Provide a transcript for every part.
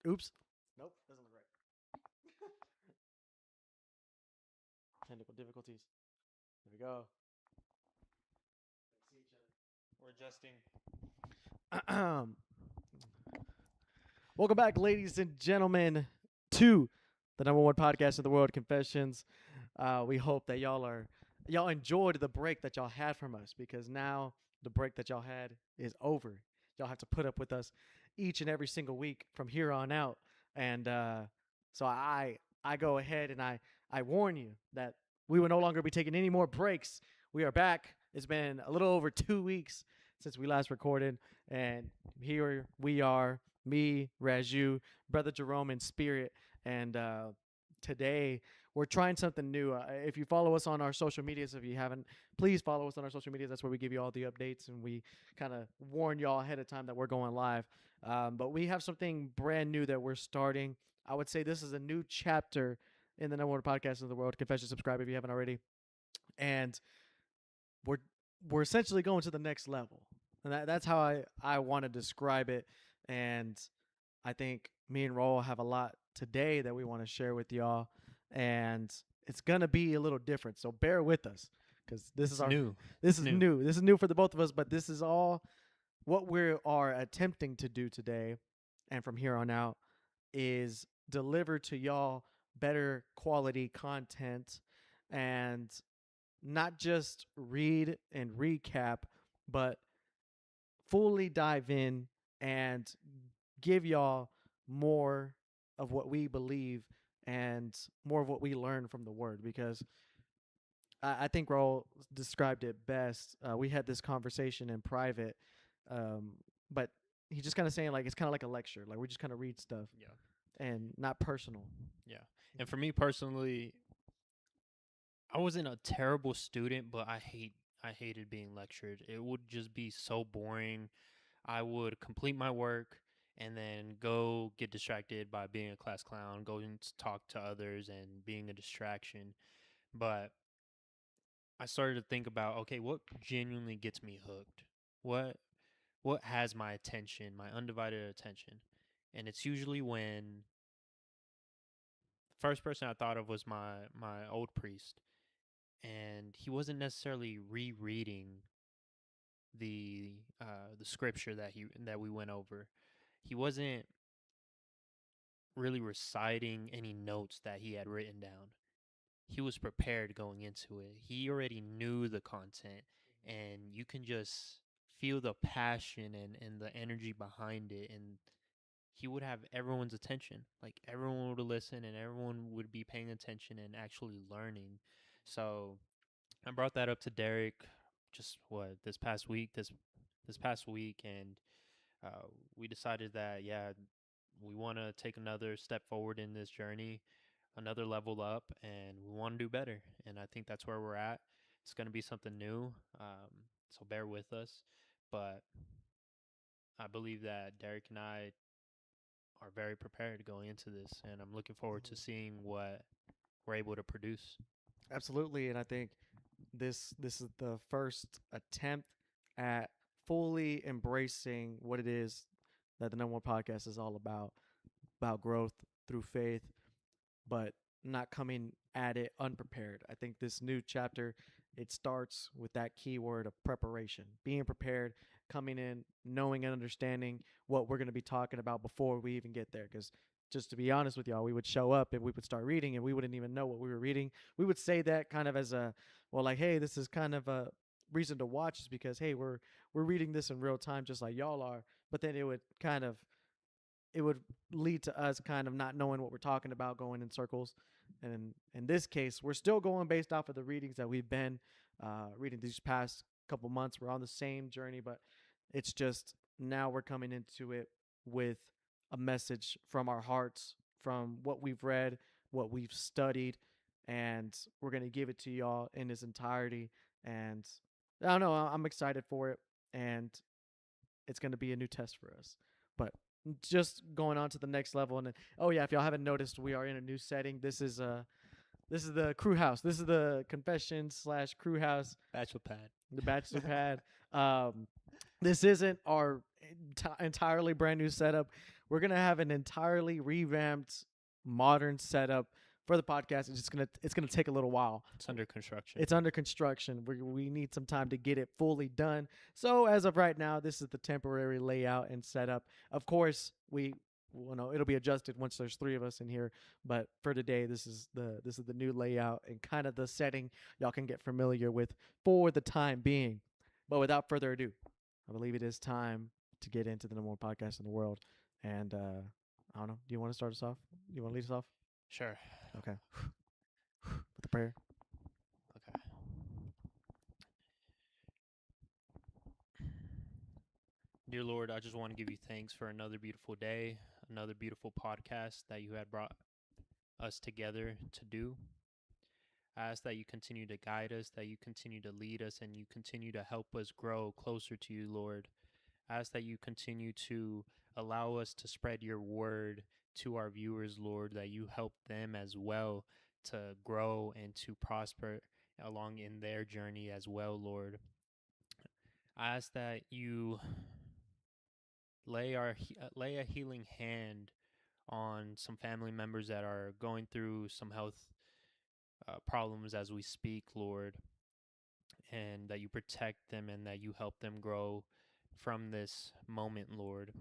Oops. Nope, doesn't look right. Technical difficulties. There we go. See We're adjusting. each other. Welcome back, ladies and gentlemen, to the number one podcast in the world, Confessions. We hope that y'all enjoyed the break that y'all had from us, because now the break that y'all had is over. Y'all have to put up with us each and every single week from here on out. And so I go ahead and I warn you that we will no longer be taking any more breaks. We are back. It's been a little over 2 weeks since we last recorded, and here we are, me, Raju, brother Jerome in spirit, and today we're trying something new. If you follow us on our social medias, if you haven't, please follow us on our social medias. That's where we give you all the updates, and we kind of warn y'all ahead of time that we're going live. But we have something brand new that we're starting. I would say this is a new chapter in the number one podcast in the world. Confession, subscribe if you haven't already, and we're we're essentially going to the next level, and that's how I want to describe it. And I think me and Roll have a lot today that we want to share with y'all, and it's gonna be a little different. So bear with us, because this is It's our new. this is new. This is new for the both of us, but this is all what we are attempting to do today, and from here on out is deliver to y'all better quality content, and not just read and recap, but fully dive in and give y'all more of what we believe and more of what we learn from the word, because I think Raul described it best. We had this conversation in private, um, but he's just kind of saying like it's kind of like a lecture, like we just kind of read stuff Yeah. and not personal. Yeah. And for me personally, I wasn't a terrible student, but I hated being lectured. It would just be so boring. I would complete my work and then go get distracted by being a class clown, going to talk to others and being a distraction. But I started to think about, okay, what genuinely gets me hooked? What what has my attention, my undivided attention? And it's usually when the first person I thought of was my old priest, and he wasn't necessarily rereading the scripture that we went over. He wasn't really reciting any notes that he had written down. He was prepared going into it. He already knew the content, and you can just feel the passion and the energy behind it. And he would have everyone's attention. Like everyone would listen and everyone would be paying attention and actually learning. So I brought that up to Derek just what this past week, and we decided that yeah, we want to take another step forward in this journey, another level up, and we want to do better. And I think that's where we're at. It's going to be something new, so bear with us. But I believe that Derek and I are very prepared going into this, and I'm looking forward to seeing what we're able to produce. Absolutely, and I think this is the first attempt at fully embracing what it is that the number one podcast is all about growth through faith, but not coming at it unprepared. I think this new chapter, it starts with that key word of preparation, being prepared, coming in, knowing and understanding what we're going to be talking about before we even get there. Because just to be honest with y'all, we would show up and we would start reading and we wouldn't even know what we were reading. We would say that kind of as a, well, like, hey, this is kind of a reason to watch, is because hey, we're reading this in real time just like y'all are. But then it would lead to us kind of not knowing what we're talking about, going in circles. And in this case, we're still going based off of the readings that we've been reading these past couple months. We're on the same journey, but it's just now we're coming into it with a message from our hearts, from what we've read, what we've studied, and we're going to give it to y'all in its entirety. And I don't know, I'm excited for it, and it's going to be a new test for us. But just going on to the next level, and then, oh yeah, if y'all haven't noticed, we are in a new setting. This is the crew house. This is the confession slash crew house, Bachelor pad. the bachelor pad. Um, this isn't our entirely brand new setup. We're gonna have an entirely revamped, modern setup for the podcast. It's gonna take a little while. It's under construction. It's under construction. We need some time to get it fully done. So as of right now, this is the temporary layout and setup. Of course, it'll be adjusted once there's 3 of us in here. But for today, this is the new layout and kind of the setting y'all can get familiar with for the time being. But without further ado, I believe it is time to get into the number one podcast in the world. And I don't know. Do you want to start us off? You want to lead us off? Sure. Okay. With the prayer. Okay. Dear Lord, I just want to give you thanks for another beautiful day, another beautiful podcast that you had brought us together to do. I ask that you continue to guide us, that you continue to lead us, and you continue to help us grow closer to you, Lord. I ask that you continue to allow us to spread your word to our viewers, Lord, that you help them as well to grow and to prosper along in their journey as well, Lord. I ask that you lay a healing hand on some family members that are going through some health problems as we speak, Lord, and that you protect them and that you help them grow from this moment, Lord.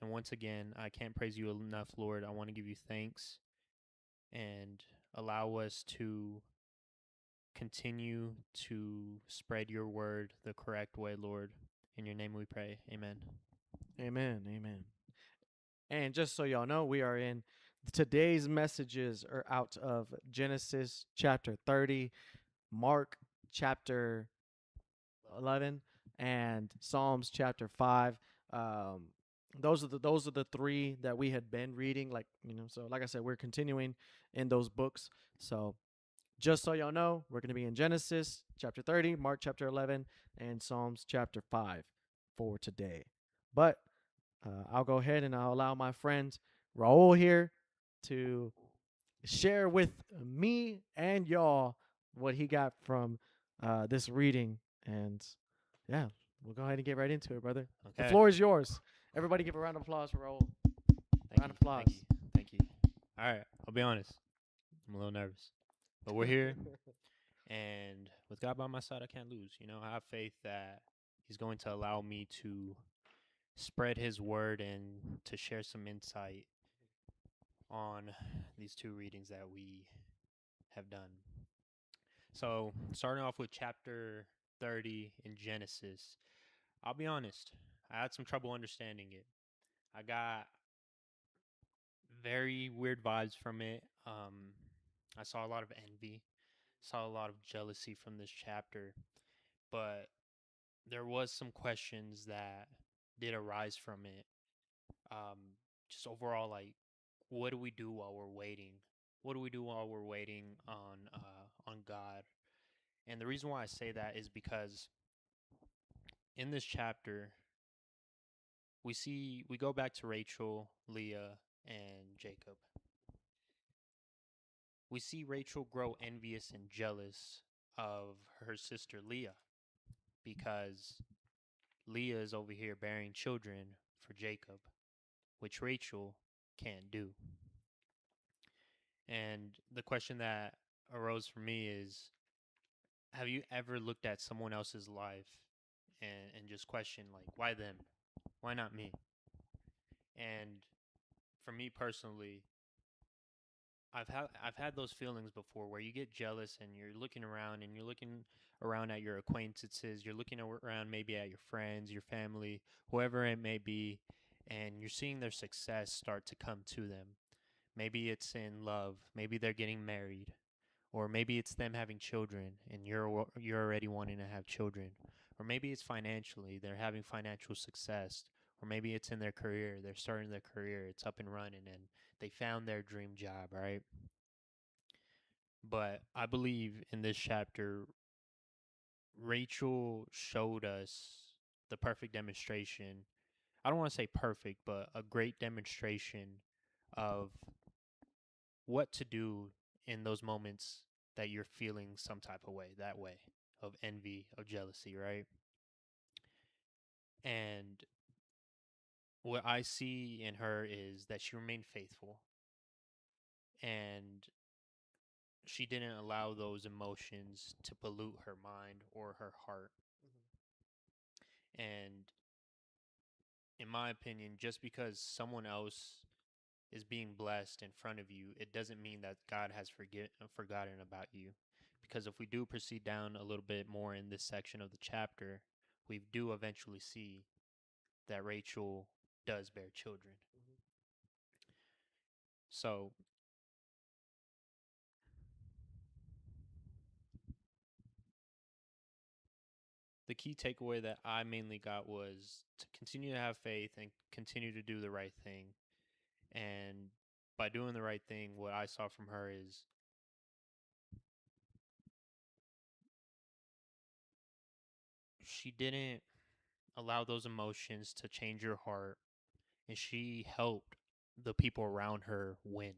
And once again, I can't praise you enough, Lord. I want to give you thanks and allow us to continue to spread your word the correct way, Lord. In your name we pray. Amen. Amen. Amen. And just so y'all know, we are in today's messages are out of Genesis chapter 30, Mark chapter 11, and Psalms chapter 5. Um, those are the 3 that we had been reading. So like I said, we're continuing in those books. So just so y'all know, we're going to be in Genesis chapter 30, Mark chapter 11, and Psalms chapter 5 for today. But I'll go ahead and I'll allow my friend Raul here to share with me and y'all what he got from this reading. And yeah, we'll go ahead and get right into it, brother. Okay. The floor is yours. Everybody give a round of applause for Raul. Round of applause. Thank you. All right. I'll be honest. I'm a little nervous. But we're here. And with God by my side, I can't lose. I have faith that he's going to allow me to spread his word and to share some insight on these 2 readings that we have done. So, starting off with chapter 30 in Genesis, I'll be honest, I had some trouble understanding it. I got very weird vibes from it. I saw a lot of envy, saw a lot of jealousy from this chapter, but there was some questions that did arise from it. Just overall, like, what do we do while we're waiting? What do we do while we're waiting on God? And the reason why I say that is because in this chapter, we go back to Rachel, Leah, and Jacob. We see Rachel grow envious and jealous of her sister Leah because Leah is over here bearing children for Jacob, which Rachel can't do. And the question that arose for me is, have you ever looked at someone else's life and just questioned, like, why them? Why not me? And for me personally, I've had those feelings before where you get jealous and you're looking around at your acquaintances, you're looking around maybe at your friends, your family, whoever it may be, and you're seeing their success start to come to them. Maybe it's in love, maybe they're getting married, or maybe it's them having children and you're already wanting to have children, or maybe it's financially, they're having financial success, or maybe it's in their career, they're starting their career, it's up and running and they found their dream job, right? But I believe in this chapter, Rachel showed us the perfect demonstration. I don't want to say perfect, but a great demonstration of what to do in those moments that you're feeling some type of way, that way of envy, of jealousy, right? And what I see in her is that she remained faithful, and she didn't allow those emotions to pollute her mind or her heart. And in my opinion, just because someone else is being blessed in front of you, it doesn't mean that God has forgotten about you. Because if we do proceed down a little bit more in this section of the chapter, we do eventually see that Rachel does bear children. So the key takeaway that I mainly got was to continue to have faith and continue to do the right thing. And by doing the right thing, what I saw from her is she didn't allow those emotions to change her heart, and she helped the people around her win,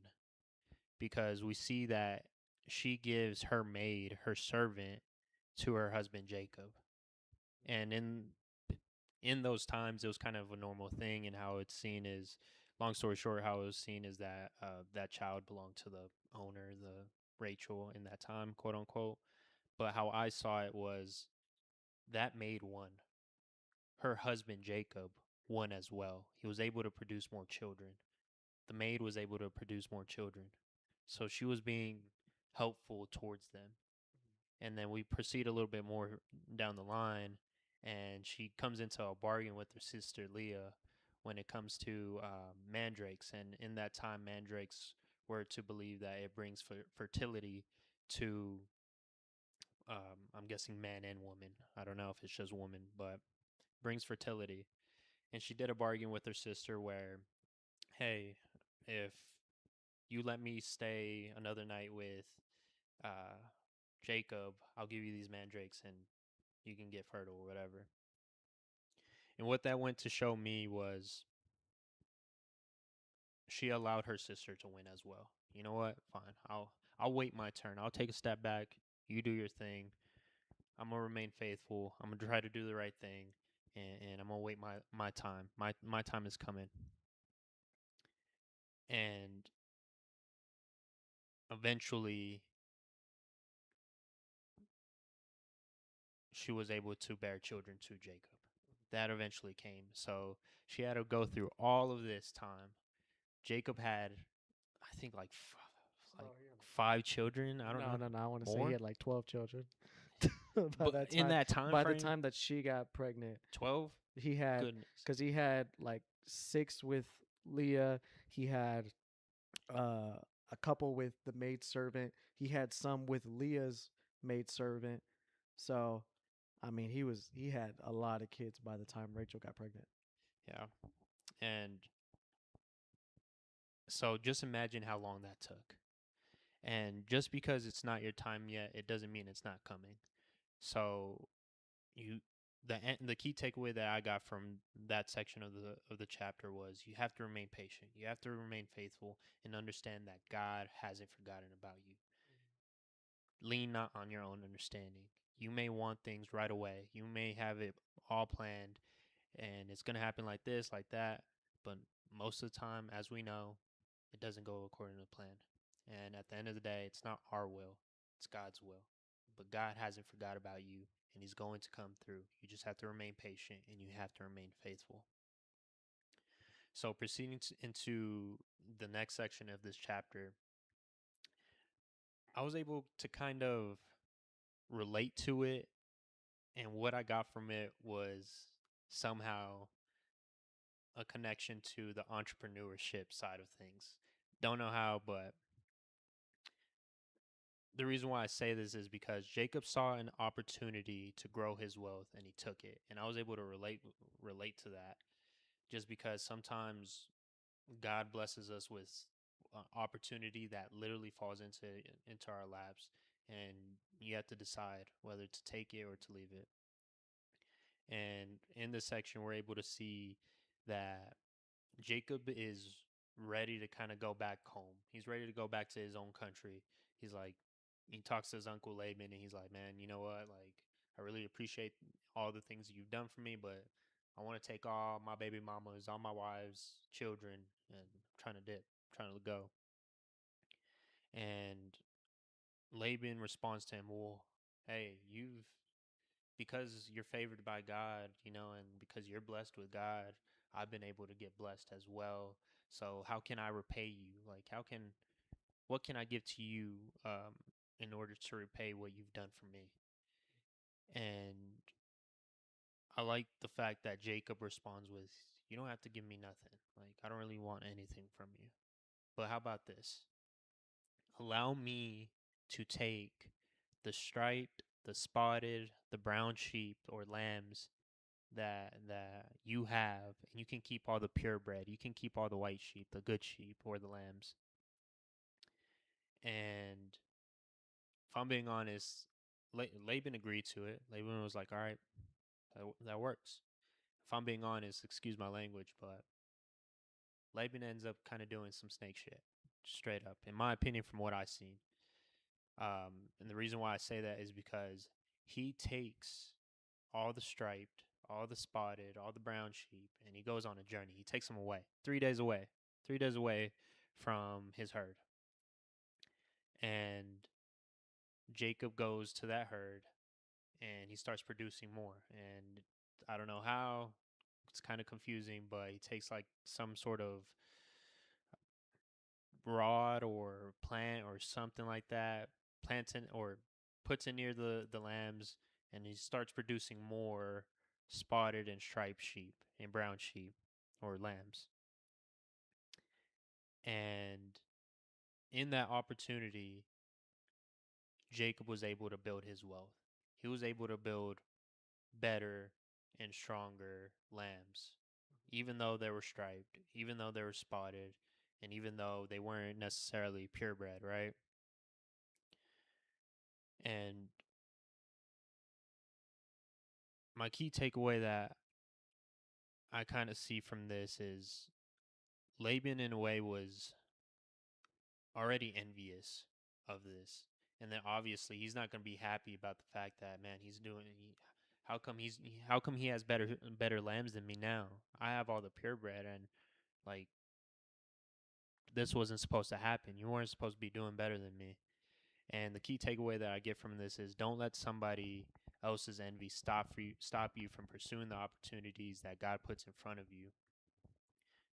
because we see that she gives her maid, her servant, to her husband Jacob. And in those times, it was kind of a normal thing, and how it's seen is, long story short, how it was seen is that that child belonged to the owner, the Rachel, in that time, quote unquote. But how I saw it was that maid won. Her husband Jacob won as well. He was able to produce more children. The maid was able to produce more children. So she was being helpful towards them. And then we proceed a little bit more down the line, and she comes into a bargain with her sister Leah when it comes to mandrakes. And in that time, mandrakes were to believe that it brings fertility to, I'm guessing, man and woman. I don't know if it's just woman, but brings fertility. And she did a bargain with her sister where, hey, if you let me stay another night with uh, Jacob, I'll give you these mandrakes and you can get fertile or whatever. And what that went to show me was she allowed her sister to win as well. You know what? Fine. I'll wait my turn. I'll take a step back. You do your thing. I'm gonna remain faithful. I'm gonna try to do the right thing, and I'm gonna wait my time. My time is coming. And eventually, she was able to bear children to Jacob. That eventually came. So she had to go through all of this time. Jacob had, I think, like Oh, yeah. 5 children. I don't No, know, no, no. I want to say he more. had like 12 children. by But that in time, that time by the frame, time that she got pregnant, 12. he had, Goodness. because he had like 6 with Leah. He had uh, a couple with the maid servant. He had some with Leah's maid servant. So, I mean, he had a lot of kids by the time Rachel got pregnant. Yeah. And so just imagine how long that took. And just because it's not your time yet, it doesn't mean it's not coming. So you the key takeaway that I got from that section of the chapter was you have to remain patient. You have to remain faithful and understand that God hasn't forgotten about you. Lean not on your own understanding. You may want things right away. You may have it all planned and it's going to happen like this, like that, but most of the time, as we know, it doesn't go according to plan. And at the end of the day, it's not our will, it's God's will. But God hasn't forgot about you, and He's going to come through. You just have to remain patient and you have to remain faithful. So, proceeding into the next section of this chapter, I was able to kind of relate to it, and what I got from it was somehow a connection to the entrepreneurship side of things. Don't know how, but the reason why I say this is because Jacob saw an opportunity to grow his wealth and he took it. And I was able to relate to that, just because sometimes God blesses us with opportunity that literally falls into our laps, and you have to decide whether to take it or to leave it. And in this section, we're able to see that Jacob is ready to kind of go back home. He's ready to go back to his own country. He's like, he talks to his uncle Laban, and he's like, man, you know what? Like, I really appreciate all the things that you've done for me, but I want to take all my baby mamas, all my wives, children, and I'm trying to dip, trying to go. And Laban responds to him, well, hey, because you're favored by God, and because you're blessed with God, I've been able to get blessed as well. So how can I repay you? Like, what can I give to you in order to repay what you've done for me? And I like the fact that Jacob responds with, you don't have to give me nothing. Like, I don't really want anything from you. But how about this? Allow me to take the striped, the spotted, the brown sheep or lambs that you have, and you can keep all the purebred. You can keep all the white sheep, the good sheep or the lambs. And if I'm being honest, Laban agreed to it. Laban was like, all right, that works. If I'm being honest, excuse my language, but Laban ends up kind of doing some snake shit, straight up, in my opinion, from what I've seen. And the reason why I say that is because he takes all the striped, all the spotted, all the brown sheep, and he goes on a journey. He takes them away, 3 days away, 3 days away from his herd. And Jacob goes to that herd and he starts producing more. And I don't know how, it's kind of confusing, but he takes like some sort of rod or plant or something like that, plants in or puts it near the lambs, and he starts producing more spotted and striped sheep and brown sheep or lambs. And in that opportunity, Jacob was able to build his wealth. He was able to build better and stronger lambs, even though they were striped, even though they were spotted, and even though they weren't necessarily purebred, right? And my key takeaway that I kind of see from this is Laban, in a way, was already envious of this. And then obviously he's not going to be happy about the fact that, man, how come he has better lambs than me now? I have all the purebred, and like this wasn't supposed to happen. You weren't supposed to be doing better than me. And the key takeaway that I get from this is don't let somebody else's envy stop you from pursuing the opportunities that God puts in front of you,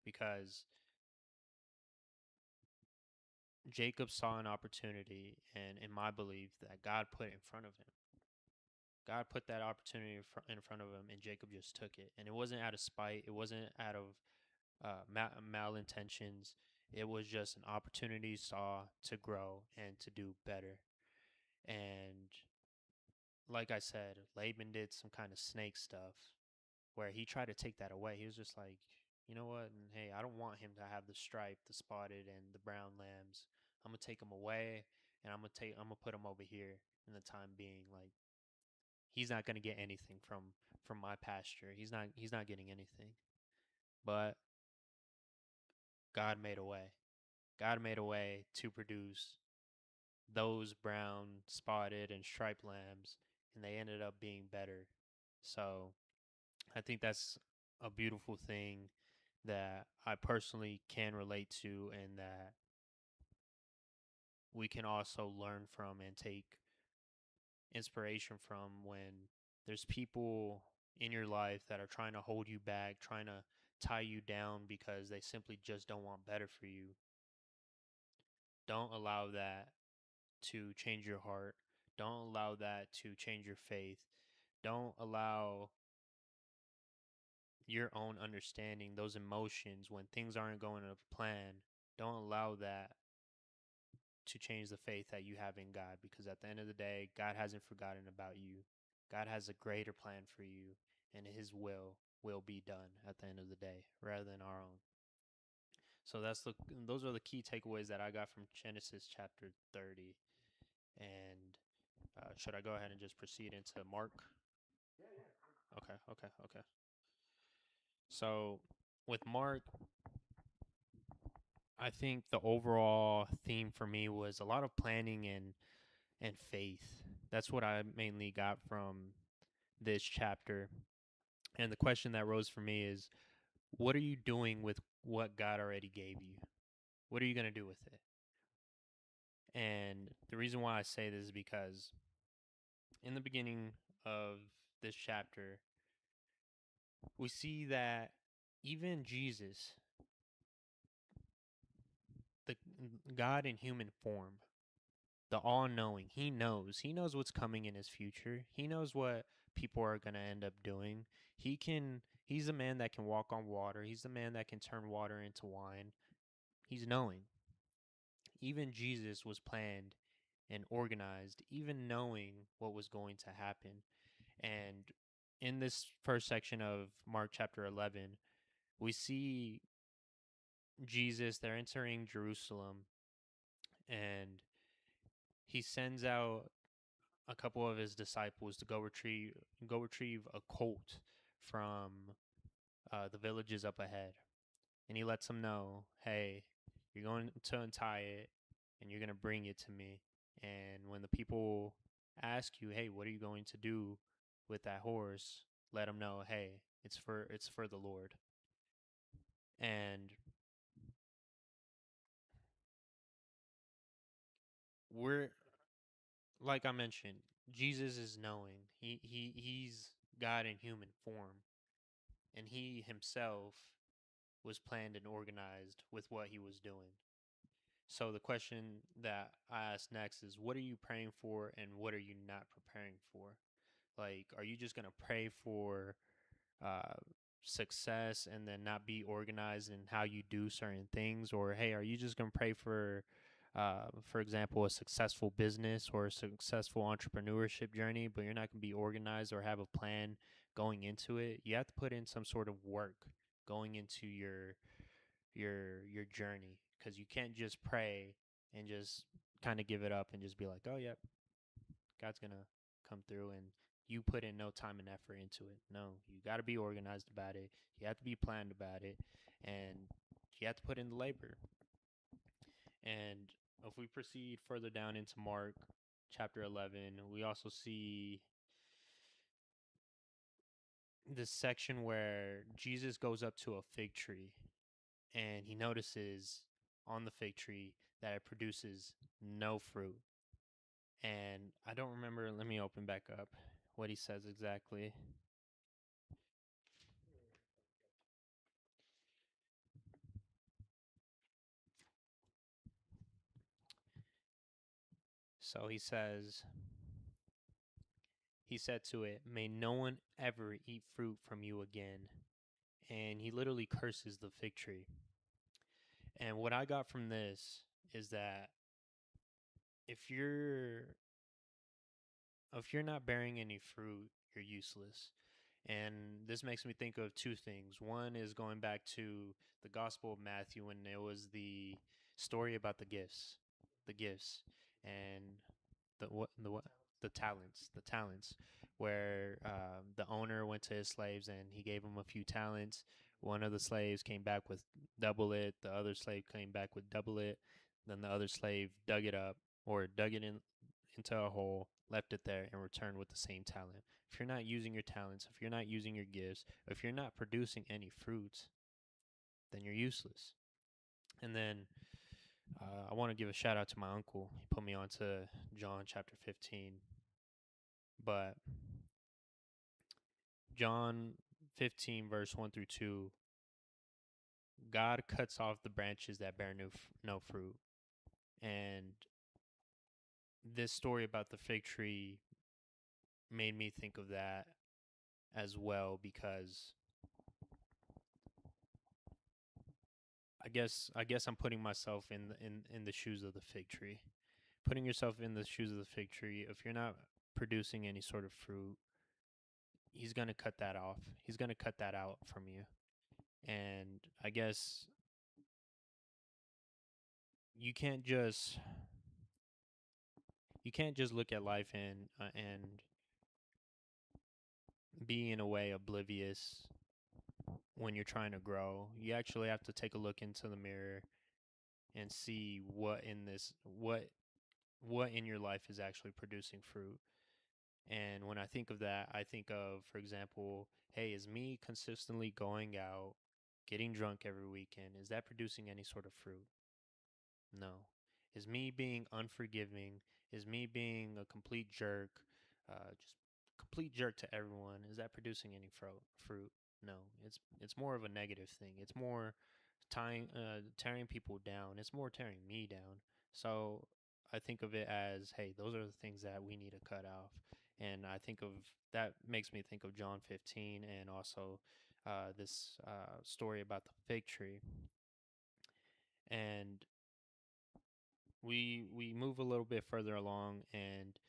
because Jacob saw an opportunity, and in my belief, that God put in front of him. God put that opportunity in front of him, and Jacob just took it. And it wasn't out of spite. It wasn't out of malintentions. It was just an opportunity he saw to grow and to do better. And like I said, Laban did some kind of snake stuff where he tried to take that away. He was just like, you know what? And hey, I don't want him to have the stripe, the spotted, and the brown lambs. I'm gonna take them away, and I'm gonna put them over here in the time being. Like, he's not gonna get anything from my pasture. He's not getting anything. But God made a way. God made a way to produce those brown, spotted, and striped lambs, and they ended up being better. So I think that's a beautiful thing that I personally can relate to, and that we can also learn from and take inspiration from when there's people in your life that are trying to hold you back, trying to tie you down because they simply just don't want better for you. Don't allow that to change your heart. Don't allow that to change your faith. Don't allow your own understanding, those emotions, when things aren't going to plan. Don't allow that to change the faith that you have in God, because at the end of the day, God hasn't forgotten about you. God has a greater plan for you, and his will be done at the end of the day rather than our own. So those are the key takeaways that I got from Genesis chapter 30. And should I go ahead and just proceed into Mark? Okay. So with Mark, I think the overall theme for me was a lot of planning and faith. That's what I mainly got from this chapter. And the question that rose for me is, what are you doing with what God already gave you? What are you going to do with it? And the reason why I say this is because in the beginning of this chapter, we see that even Jesus, the God in human form, the all-knowing, he knows what's coming in his future. He knows what people are going to end up doing. He's a man that can walk on water. He's the man that can turn water into wine. He's knowing. Even Jesus was planned and organized, even knowing what was going to happen. And in this first section of Mark chapter 11, we see Jesus, they're entering Jerusalem, and he sends out a couple of his disciples to go retrieve a colt from the villages up ahead, and he lets them know, "Hey, you're going to untie it, and you're going to bring it to me. And when the people ask you, hey, what are you going to do with that horse? Let them know, hey, it's for the Lord." And we're like I mentioned, Jesus is knowing. He's God in human form, and he himself was planned and organized with what he was doing. So the question that I ask next is, what are you praying for and what are you not preparing for? Like, are you just going to pray for uh, success and then not be organized in how you do certain things? Or, hey, are you just going to pray for example, a successful business or a successful entrepreneurship journey, but you're not going to be organized or have a plan going into it? You have to put in some sort of work going into your journey, because you can't just pray and just kind of give it up and just be like, oh, yeah, God's going to come through, and you put in no time and effort into it. No, you got to be organized about it. You have to be planned about it, and you have to put in the labor. And if we proceed further down into Mark chapter 11, we also see this section where Jesus goes up to a fig tree and he notices on the fig tree that it produces no fruit. And I don't remember, let me open back up what he says exactly. So he said to it, "May no one ever eat fruit from you again." And he literally curses the fig tree. And what I got from this is that if you're if you're not bearing any fruit, you're useless. And this makes me think of two things. One is going back to the Gospel of Matthew when it was the story about the gifts, and the the talents, where the owner went to his slaves and he gave them a few talents. One of the slaves came back with double it. The other slave came back with double it. Then the other slave dug it up, or dug it into a hole, left it there, and returned with the same talent. If you're not using your talents, if you're not using your gifts, if you're not producing any fruits, then you're useless. And then I want to give a shout out to my uncle. He put me on to John chapter 15. But John 15, verse 1 through 2, God cuts off the branches that bear no fruit. And this story about the fig tree made me think of that as well, because I guess I'm putting myself in the shoes of the fig tree. Putting yourself in the shoes of the fig tree, if you're not producing any sort of fruit, he's going to cut that off. He's going to cut that out from you. And I guess you can't just you can't just look at life and be in a way oblivious when you're trying to grow. You actually have to take a look into the mirror and see what in your life is actually producing fruit. And when I think of that, I think of, for example, hey, is me consistently going out, getting drunk every weekend, is that producing any sort of fruit? No. Is me being unforgiving, is me being a complete jerk, just complete jerk to everyone, is that producing any fruit? No. It's more of a negative thing. It's more tearing people down. It's more tearing me down. So I think of it as, hey, those are the things that we need to cut off. And I think of that makes me think of John 15 and also this story about the fig tree. And we move a little bit further along, and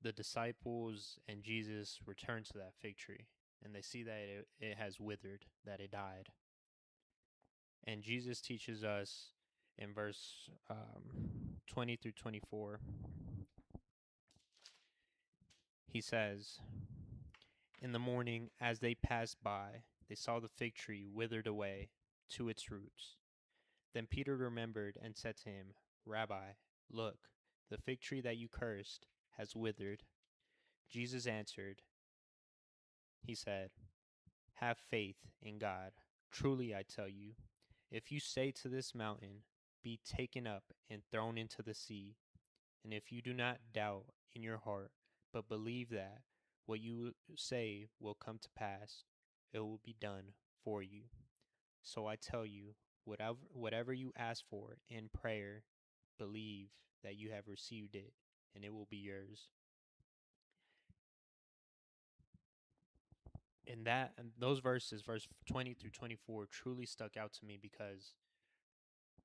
the disciples and Jesus return to that fig tree, and they see that it has withered, that it died. And Jesus teaches us in verse 20 through 24. He says, "In the morning, as they passed by, they saw the fig tree withered away to its roots. Then Peter remembered and said to him, 'Rabbi, look, the fig tree that you cursed has withered.' Jesus answered, he said, 'Have faith in God. Truly I tell you, if you say to this mountain, be taken up and thrown into the sea, and if you do not doubt in your heart, but believe that what you say will come to pass, it will be done for you. So I tell you, whatever you ask for in prayer, believe that you have received it, and it will be yours.'" And those verses, verse 20 through 24, truly stuck out to me because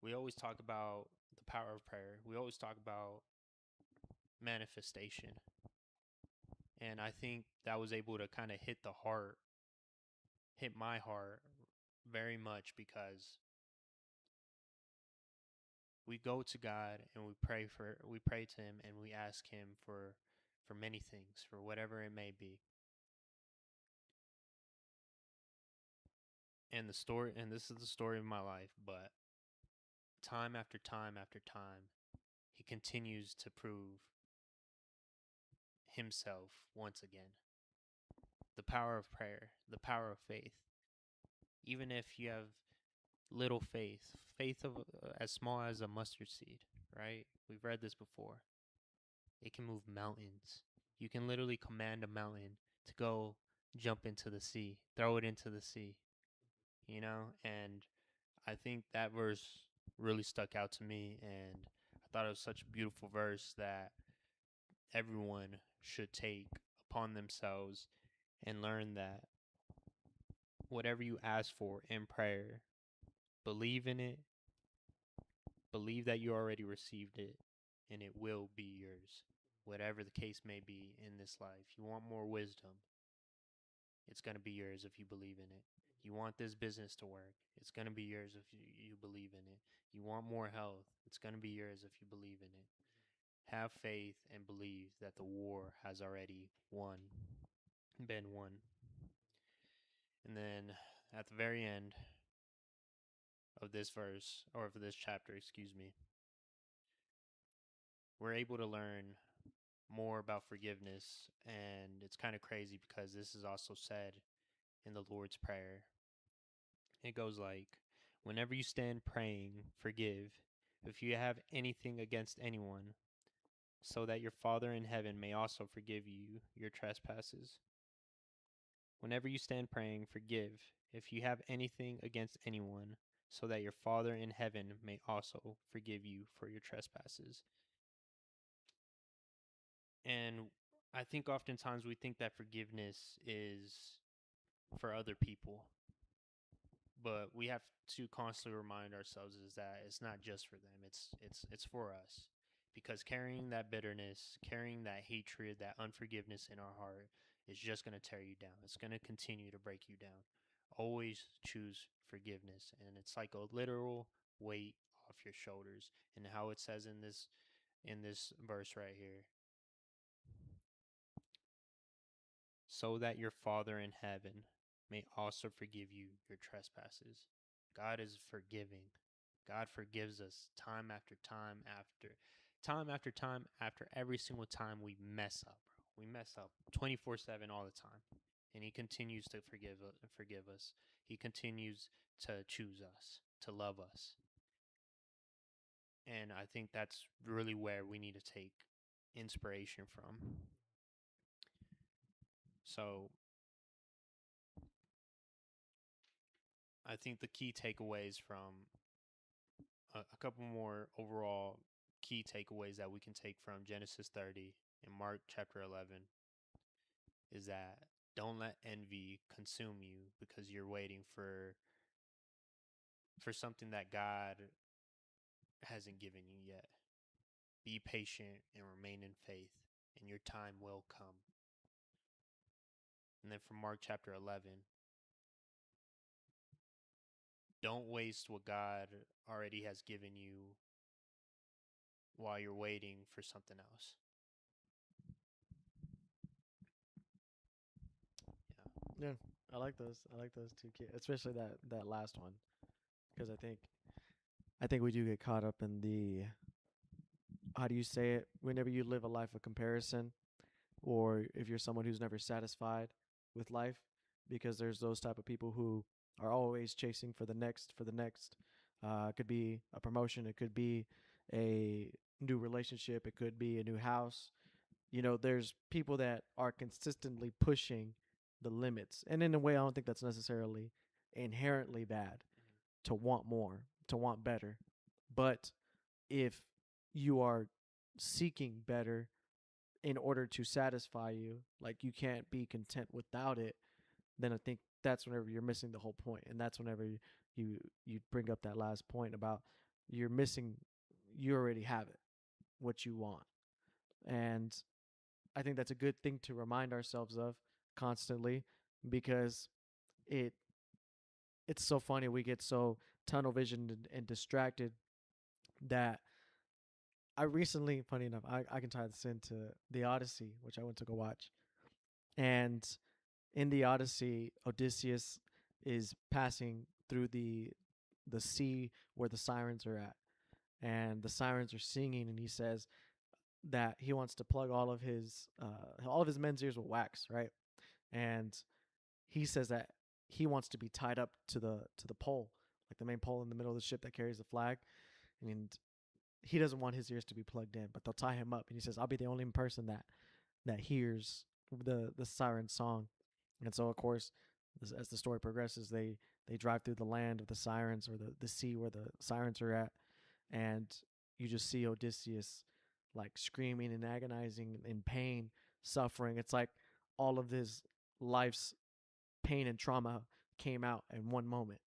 we always talk about the power of prayer. We always talk about manifestation. And I think that was able to kind of hit my heart very much, because we go to God and we pray to him and we ask him for many things, for whatever it may be. And this is the story of my life, but time after time after time, he continues to prove himself once again. The power of prayer, the power of faith. Even if you have little faith, faith of as small as a mustard seed, right? We've read this before. It can move mountains. You can literally command a mountain to go jump into the sea, throw it into the sea, you know? And I think that verse really stuck out to me, and I thought it was such a beautiful verse that everyone should take upon themselves and learn that whatever you ask for in prayer, believe in it, believe that you already received it, and it will be yours. Whatever the case may be in this life. You want more wisdom, it's going to be yours if you believe in it. You want this business to work, it's going to be yours if you believe in it. You want more health, it's going to be yours if you believe in it. Have faith and believe that the war has already been won. And then at the very end of this verse, or of this chapter, excuse me, we're able to learn more about forgiveness. And it's kind of crazy because this is also said in the Lord's Prayer. It goes like, "Whenever you stand praying, forgive if you have anything against anyone, so that your Father in heaven may also forgive you your trespasses." Whenever you stand praying, forgive if you have anything against anyone, so that your Father in heaven may also forgive you for your trespasses. And I think oftentimes we think that forgiveness is for other people, but we have to constantly remind ourselves is that it's not just for them. It's for us. Because carrying that bitterness, carrying that hatred, that unforgiveness in our heart is just going to tear you down. It's going to continue to break you down. Always choose forgiveness, and it's like a literal weight off your shoulders. And how it says in this verse right here, so that your Father in heaven may also forgive you your trespasses. God is forgiving. God forgives us time after time after every single time we mess up, bro. We mess up 24/7 all the time. And he continues to forgive us. He continues to choose us, to love us. And I think that's really where we need to take inspiration from. So I think the key takeaways from a couple more overall key takeaways that we can take from Genesis 30 and Mark chapter 11 is that don't let envy consume you because you're waiting for something that God hasn't given you yet. Be patient and remain in faith, and your time will come. And then from Mark chapter 11, don't waste what God already has given you while you're waiting for something else. Yeah, I like those. I like those two kids, especially that last one, because I think we do get caught up in the, how do you say it? Whenever you live a life of comparison, or if you're someone who's never satisfied with life, because there's those type of people who are always chasing for the next, for the next. It could be a promotion, it could be a new relationship, it could be a new house. There's people that are consistently pushing the limits, and in a way, I don't think that's necessarily inherently bad to want more, to want better. But if you are seeking better in order to satisfy you, like you can't be content without it, then I think that's whenever you're missing the whole point. And that's whenever you bring up that last point about you're missing, you already have it, what you want. And I think that's a good thing to remind ourselves of constantly, because it it's so funny, we get so tunnel visioned and distracted that I recently, funny enough, I can tie this into the Odyssey, which I went to go watch. And in the Odyssey, Odysseus is passing through the sea where the sirens are at, and the sirens are singing, and he says that he wants to plug all of his men's ears with wax, right? And he says that he wants to be tied up to the pole, like the main pole in the middle of the ship that carries the flag, and he doesn't want his ears to be plugged in, but they'll tie him up, and he says, "I'll be the only person that hears the siren song." And so, of course, as the story progresses, they drive through the land of the sirens, or the sea where the sirens are at, and you just see Odysseus like screaming and agonizing in pain, suffering. It's like all of his life's pain and trauma came out in one moment.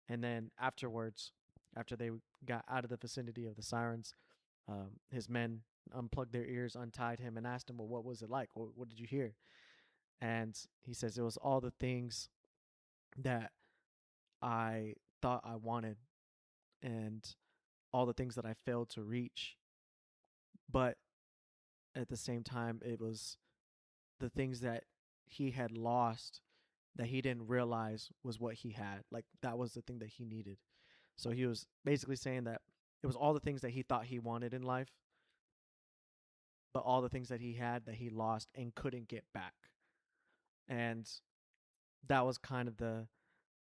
And then afterwards, after they got out of the vicinity of the sirens, his men unplugged their ears, untied him, and asked him, "Well, what was it like? What did you hear?" And he says, "It was all the things that I thought I wanted, and all the things that I failed to reach. But at the same time, it was the things that he had lost that he didn't realize was what he had. Like that was the thing that he needed." So he was basically saying that it was all the things that he thought he wanted in life, but all the things that he had that he lost and couldn't get back. And that was kind of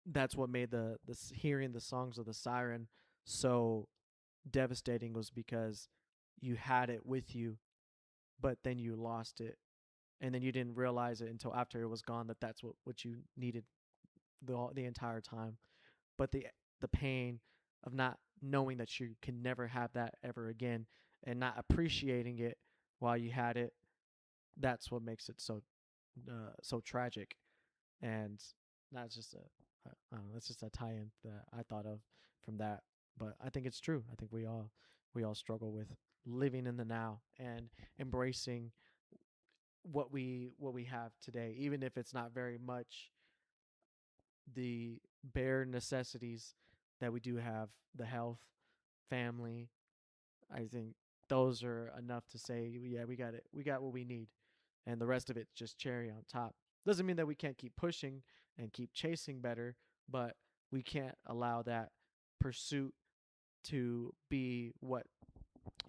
that's what made the hearing the songs of the siren so devastating, was because you had it with you, but then you lost it, and then you didn't realize it until after it was gone, that that's what you needed the entire time. But the pain of not knowing that you can never have that ever again, and not appreciating it while you had it, that's what makes it so tragic. And that's just I don't know, that's just a tie-in that I thought of from that. But I think it's true. I think we all struggle with living in the now and embracing what we have today, even if it's not very much. The bare necessities that we do have, the health, family, I think those are enough to say, yeah, we got it. We got what we need. And the rest of it just cherry on top. Doesn't mean that we can't keep pushing and keep chasing better, but we can't allow that pursuit to be what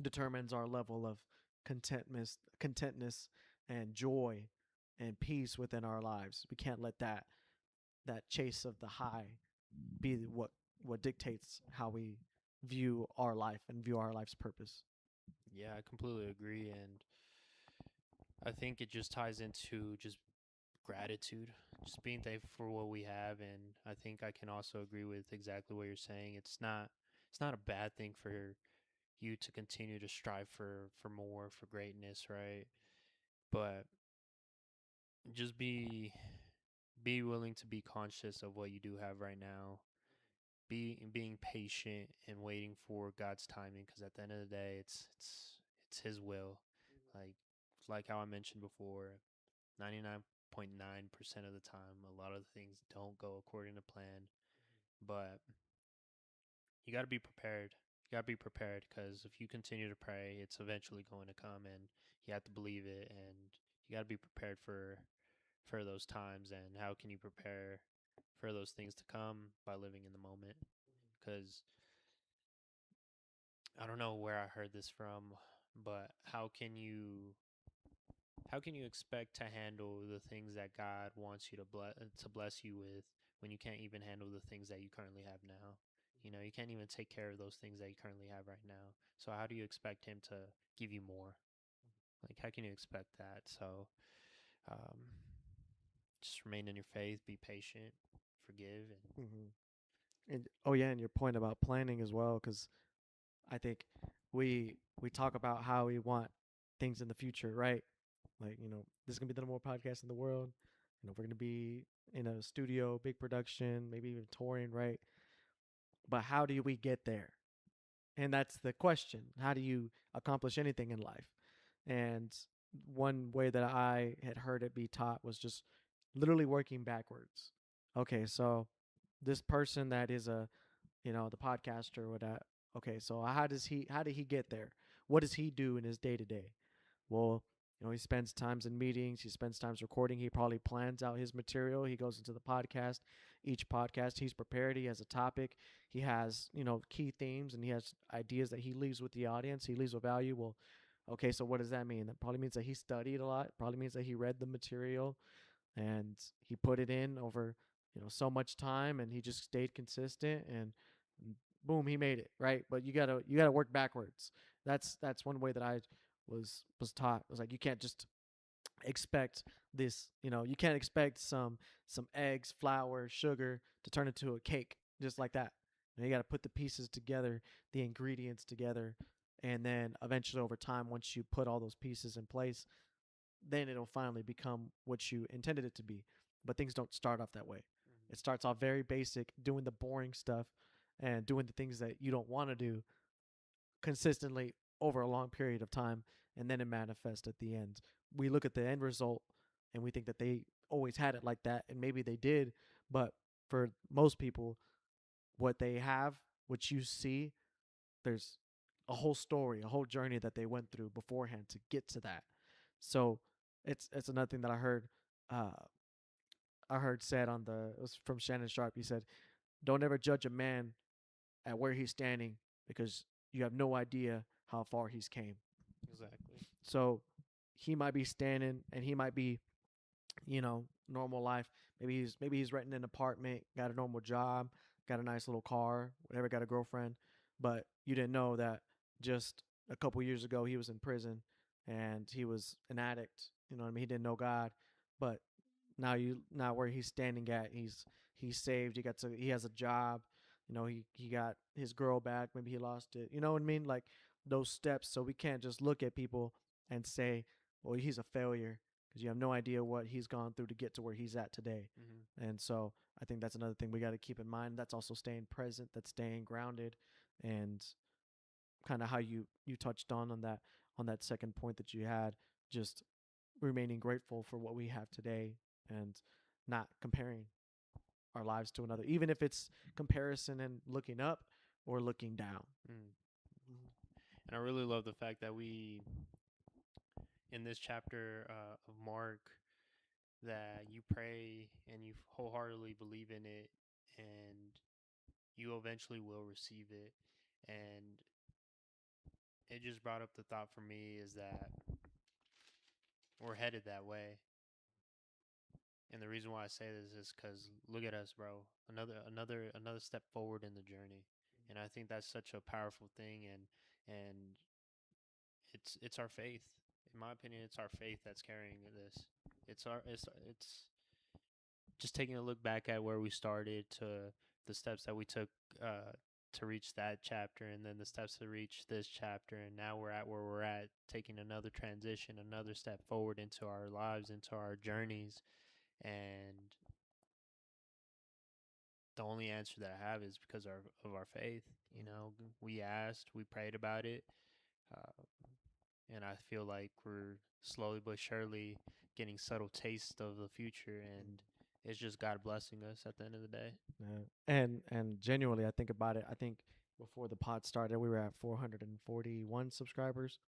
determines our level of contentness and joy and peace within our lives. We can't let that chase of the high be what dictates how we view our life and view our life's purpose. Yeah, I completely agree, and I think it just ties into just gratitude, just being thankful for what we have. And I think I can also agree with exactly what you're saying. It's not a bad thing for you to continue to strive for more, for greatness, right? But just be willing to be conscious of what you do have right now. Being patient and waiting for God's timing, because at the end of the day, it's His will. Like like how I mentioned before, 99.9% of the time, a lot of things don't go according to plan. But you got to be prepared. You got to be prepared, because if you continue to pray, it's eventually going to come, and you have to believe it, and you got to be prepared for those times. And how can you prepare for those things to come? By living in the moment. Because I don't know where I heard this from, but how can you expect to handle the things that God wants you to bless you with, when you can't even handle the things that you currently have now? You can't even take care of those things that you currently have right now. So how do you expect Him to give you more? Like, how can you expect that? So, um, just remain in your faith, be patient, forgive, and And oh yeah, and your point about planning as well, because I think we talk about how we want things in the future, right? Like, this is gonna be the number one podcast in the world. We're gonna be in a studio, big production, maybe even touring, right? But how do we get there? And that's the question. How do you accomplish anything in life? And one way that I had heard it be taught was just literally working backwards. Okay, so this person that is the podcaster or that. Okay, so how did he get there? What does he do in his day to day? Well, he spends times in meetings, he spends times recording, he probably plans out his material, he goes into the podcast. Each podcast he's prepared, he has a topic, he has, key themes, and he has ideas that he leaves with the audience, he leaves with value. Well, okay, so what does that mean? That probably means that he studied a lot, probably means that he read the material and he put it in over, so much time, and he just stayed consistent, and boom, he made it, right? But you gotta work backwards. That's one way that I was taught. It was like, you can't just expect this. You can't expect some eggs, flour, sugar to turn into a cake just like that. You got to put the pieces together, the ingredients together, and then eventually over time, once you put all those pieces in place, then it'll finally become what you intended it to be. But things don't start off that way. It starts off very basic, doing the boring stuff and doing the things that you don't want to do consistently over a long period of time, and then it manifests at the end. We look at the end result and we think that they always had it like that, and maybe they did, but for most people, what they have, what you see, there's a whole story, a whole journey that they went through beforehand to get to that. So it's another thing that uh I heard said it was from Shannon Sharp. He said, "Don't ever judge a man at where he's standing, because you have no idea how far he's came." exactly. So he might be standing and he might be, normal life. Maybe he's renting an apartment, got a normal job, got a nice little car, whatever, got a girlfriend, but you didn't know that just a couple years ago he was in prison and he was an addict. You know what I mean? He didn't know God, but now where he's standing at, he's saved. He has a job. He got his girl back. Maybe he lost it. You know what I mean? Like those steps. So we can't just look at people and say, "Well, he's a failure," because you have no idea what he's gone through to get to where he's at today. And so I think that's another thing we got to keep in mind. That's also staying present. That's staying grounded, and kind of how you touched on that second point that you had, just remaining grateful for what we have today and not comparing our lives to another, even if it's comparison and looking up or looking down. Mm. And I really love the fact that we, in this chapter of Mark, that you pray and you wholeheartedly believe in it, and you eventually will receive it. And it just brought up the thought for me is that we're headed that way. And the reason why I say this is because look at us, bro. Another step forward in the journey, and I think that's such a powerful thing. And it's our faith. In my opinion, it's our faith that's carrying this. It's just taking a look back at where we started to the steps that we took to reach that chapter, and then the steps to reach this chapter, and now we're at where we're at, taking another transition, another step forward into our lives, into our journeys. And the only answer that I have is because of our faith. You know, we asked, we prayed about it, uh, and I feel like we're slowly but surely getting subtle taste of the future, and it's just God blessing us at the end of the day. Yeah. And genuinely, I think about it. I think before the pod started, we were at 441 subscribers,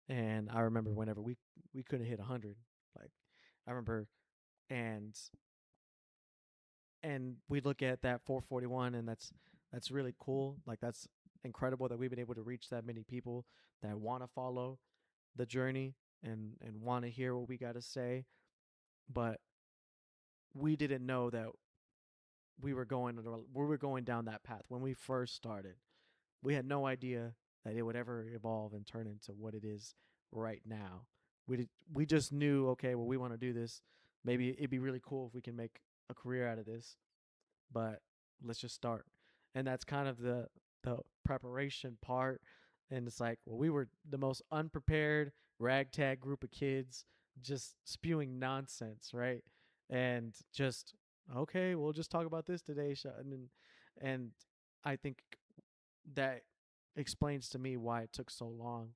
and I remember whenever we couldn't hit 100. Like I remember, and we look at that 441, and that's really cool. Like that's incredible that we've been able to reach that many people that want to follow the journey and want to hear what we got to say. But we didn't know that we were going down that path when we first started. We had no idea that it would ever evolve and turn into what it is right now. We just knew, okay, well, we want to do this. Maybe it'd be really cool if we can make a career out of this, but let's just start. And that's kind of the preparation part. And it's like, well, we were the most unprepared ragtag group of kids just spewing nonsense, right? And just okay, we'll just talk about this today, and I think that explains to me why it took so long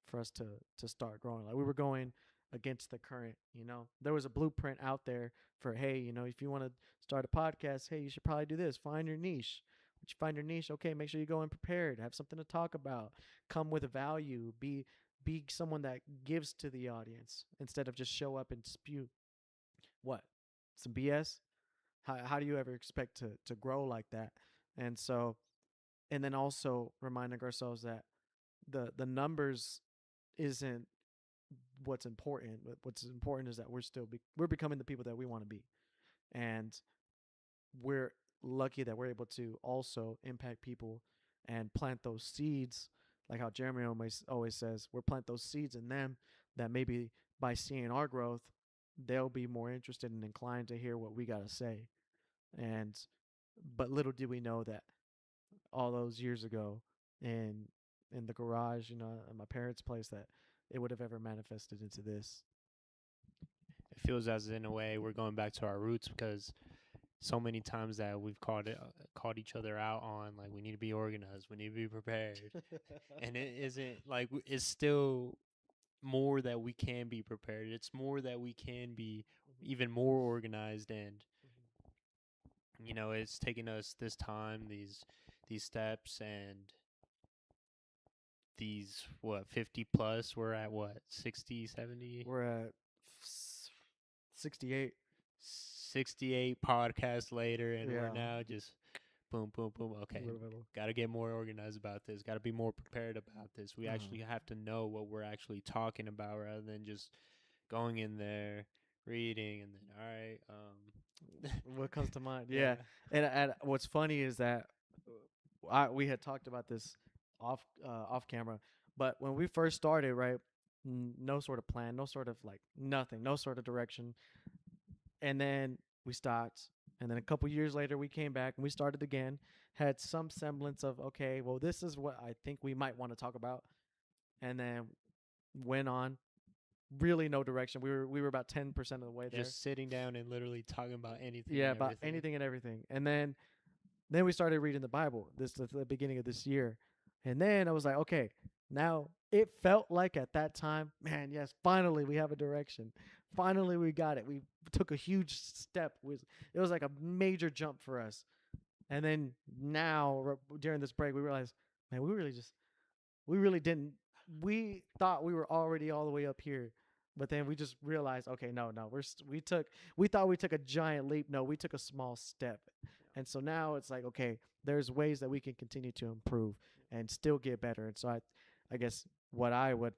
for us to start growing. Like we were going against the current, you know. There was a blueprint out there for, hey, you know, if you want to start a podcast, hey, you should probably do this. Find your niche. Once you find your niche, okay, make sure you go in prepared, have something to talk about, come with a value, be someone that gives to the audience instead of just show up and spew what? Some BS? How do you ever expect to grow like that? And so, and then also reminding ourselves that the numbers isn't what's important. What's important is that we're becoming the people that we want to be, and we're lucky that we're able to also impact people and plant those seeds, like how Jeremy always says, we're plant those seeds in them that maybe by seeing our growth, they'll be more interested and inclined to hear what we got to say. And but little did we know that all those years ago in the garage, you know, at my parents' place, that it would have ever manifested into this. It feels as in a way we're going back to our roots because so many times that we've called each other out on like we need to be organized, we need to be prepared, and it isn't like it's still more that we can be prepared. It's more that we can be even more organized, and you know it's taking us this time, these steps, and these what 50 plus. We're at what 60, 70. We're at 68. 68 podcasts later, and Yeah. we're now just boom, boom, boom. Okay, got to get more organized about this. Got to be more prepared about this. We actually have to know what we're actually talking about rather than just going in there, reading, and then all right. What comes to mind? Yeah. And what's funny is that we had talked about this off camera, but when we first started, right, no sort of plan, no sort of like nothing, no sort of direction, and then we stopped, and then a couple years later we came back and we started again, had some semblance of, okay, well, this is what I think we might want to talk about, and then went on, really no direction. We were about 10% of the way there, just sitting down and literally talking about anything. yeah, about anything and everything. And then we started reading the Bible this at the beginning of this year, and then I was like, okay, now it felt like at that time, man, yes, finally we have a direction. Finally we got it. We took a huge step. It was like a major jump for us. And then now during this break, we realized, man, we really didn't. We thought we were already all the way up here, but then we just realized, okay, no, we thought we took a giant leap. No, we took a small step. And so now it's like, okay, there's ways that we can continue to improve and still get better. And so I guess what I would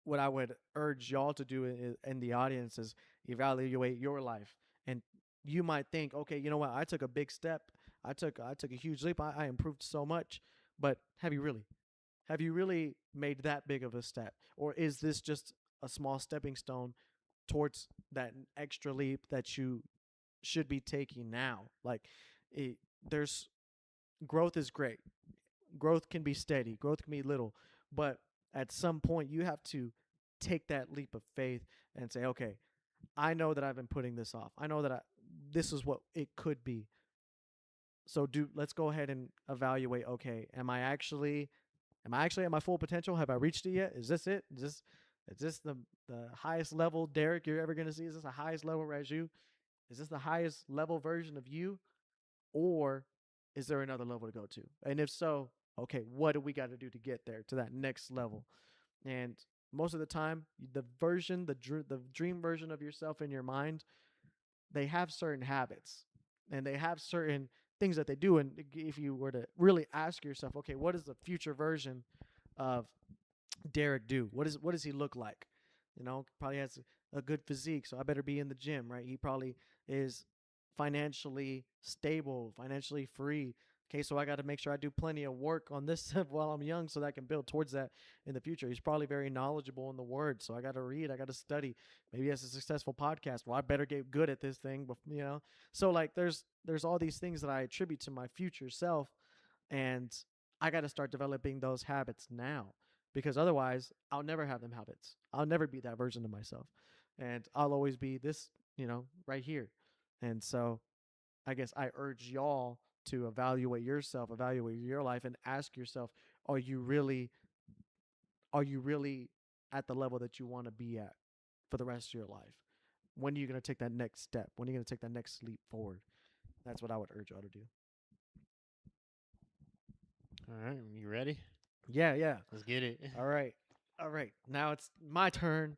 what I would urge y'all to do in the audience is evaluate your life. And you might think, okay, you know what? I took a big step. I took a huge leap. I improved so much. But have you really? Have you really made that big of a step? Or is this just a small stepping stone towards that extra leap that you should be taking now? Like, it, there's growth is great. Growth can be steady, growth can be little, but at some point you have to take that leap of faith and say, okay, I know that I've been putting this off. I know that this is what it could be. So let's go ahead and evaluate, okay, am I actually at my full potential? Have I reached it yet? Is this it? Is this the highest level Derek you're ever going to see? Is this the highest level Raju? Is this the highest level version of you? Or is there another level to go to? And if so, okay, what do we got to do to get there to that next level? And most of the time, the dream version of yourself in your mind, they have certain habits and they have certain things that they do. And if you were to really ask yourself, okay, what is the future version of Derek do? What does he look like? Probably has a good physique, so I better be in the gym, right? He probably is financially stable, financially free. Okay, so I got to make sure I do plenty of work on this while I'm young so that I can build towards that in the future. He's probably very knowledgeable in the word, so I got to read, I got to study. Maybe he has a successful podcast. Well, I better get good at this thing, So like there's all these things that I attribute to my future self, and I got to start developing those habits now because otherwise I'll never have them habits. I'll never be that version of myself. And I'll always be this, right here. And so I guess I urge y'all to evaluate yourself, evaluate your life and ask yourself, are you really are you really at the level that you want to be at for the rest of your life? When are you going to take that next step? When are you going to take that next leap forward? That's what I would urge y'all to do. All right, you ready? Yeah, yeah. Let's get it. All right. All right. Now it's my turn.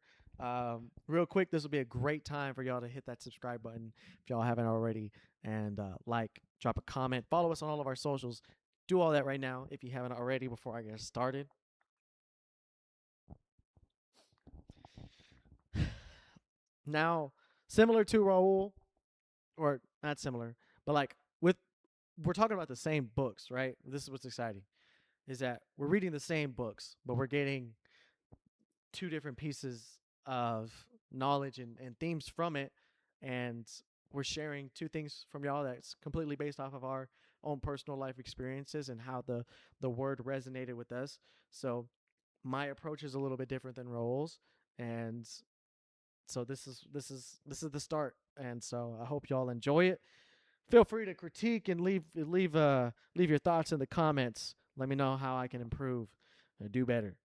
Real quick, this will be a great time for y'all to hit that subscribe button if y'all haven't already, and drop a comment, follow us on all of our socials. Do all that right now if you haven't already before I get started. Now, similar to Raul, or not similar, but like we're talking about the same books, right? This is what's exciting, is that we're reading the same books, but we're getting two different pieces of knowledge and themes from it, and we're sharing two things from y'all that's completely based off of our own personal life experiences and how the word resonated with us. So my approach is a little bit different than Raul's, and so this is the start. And so I hope y'all enjoy it. Feel free to critique and leave your thoughts in the comments. Let me know how I can improve and do better.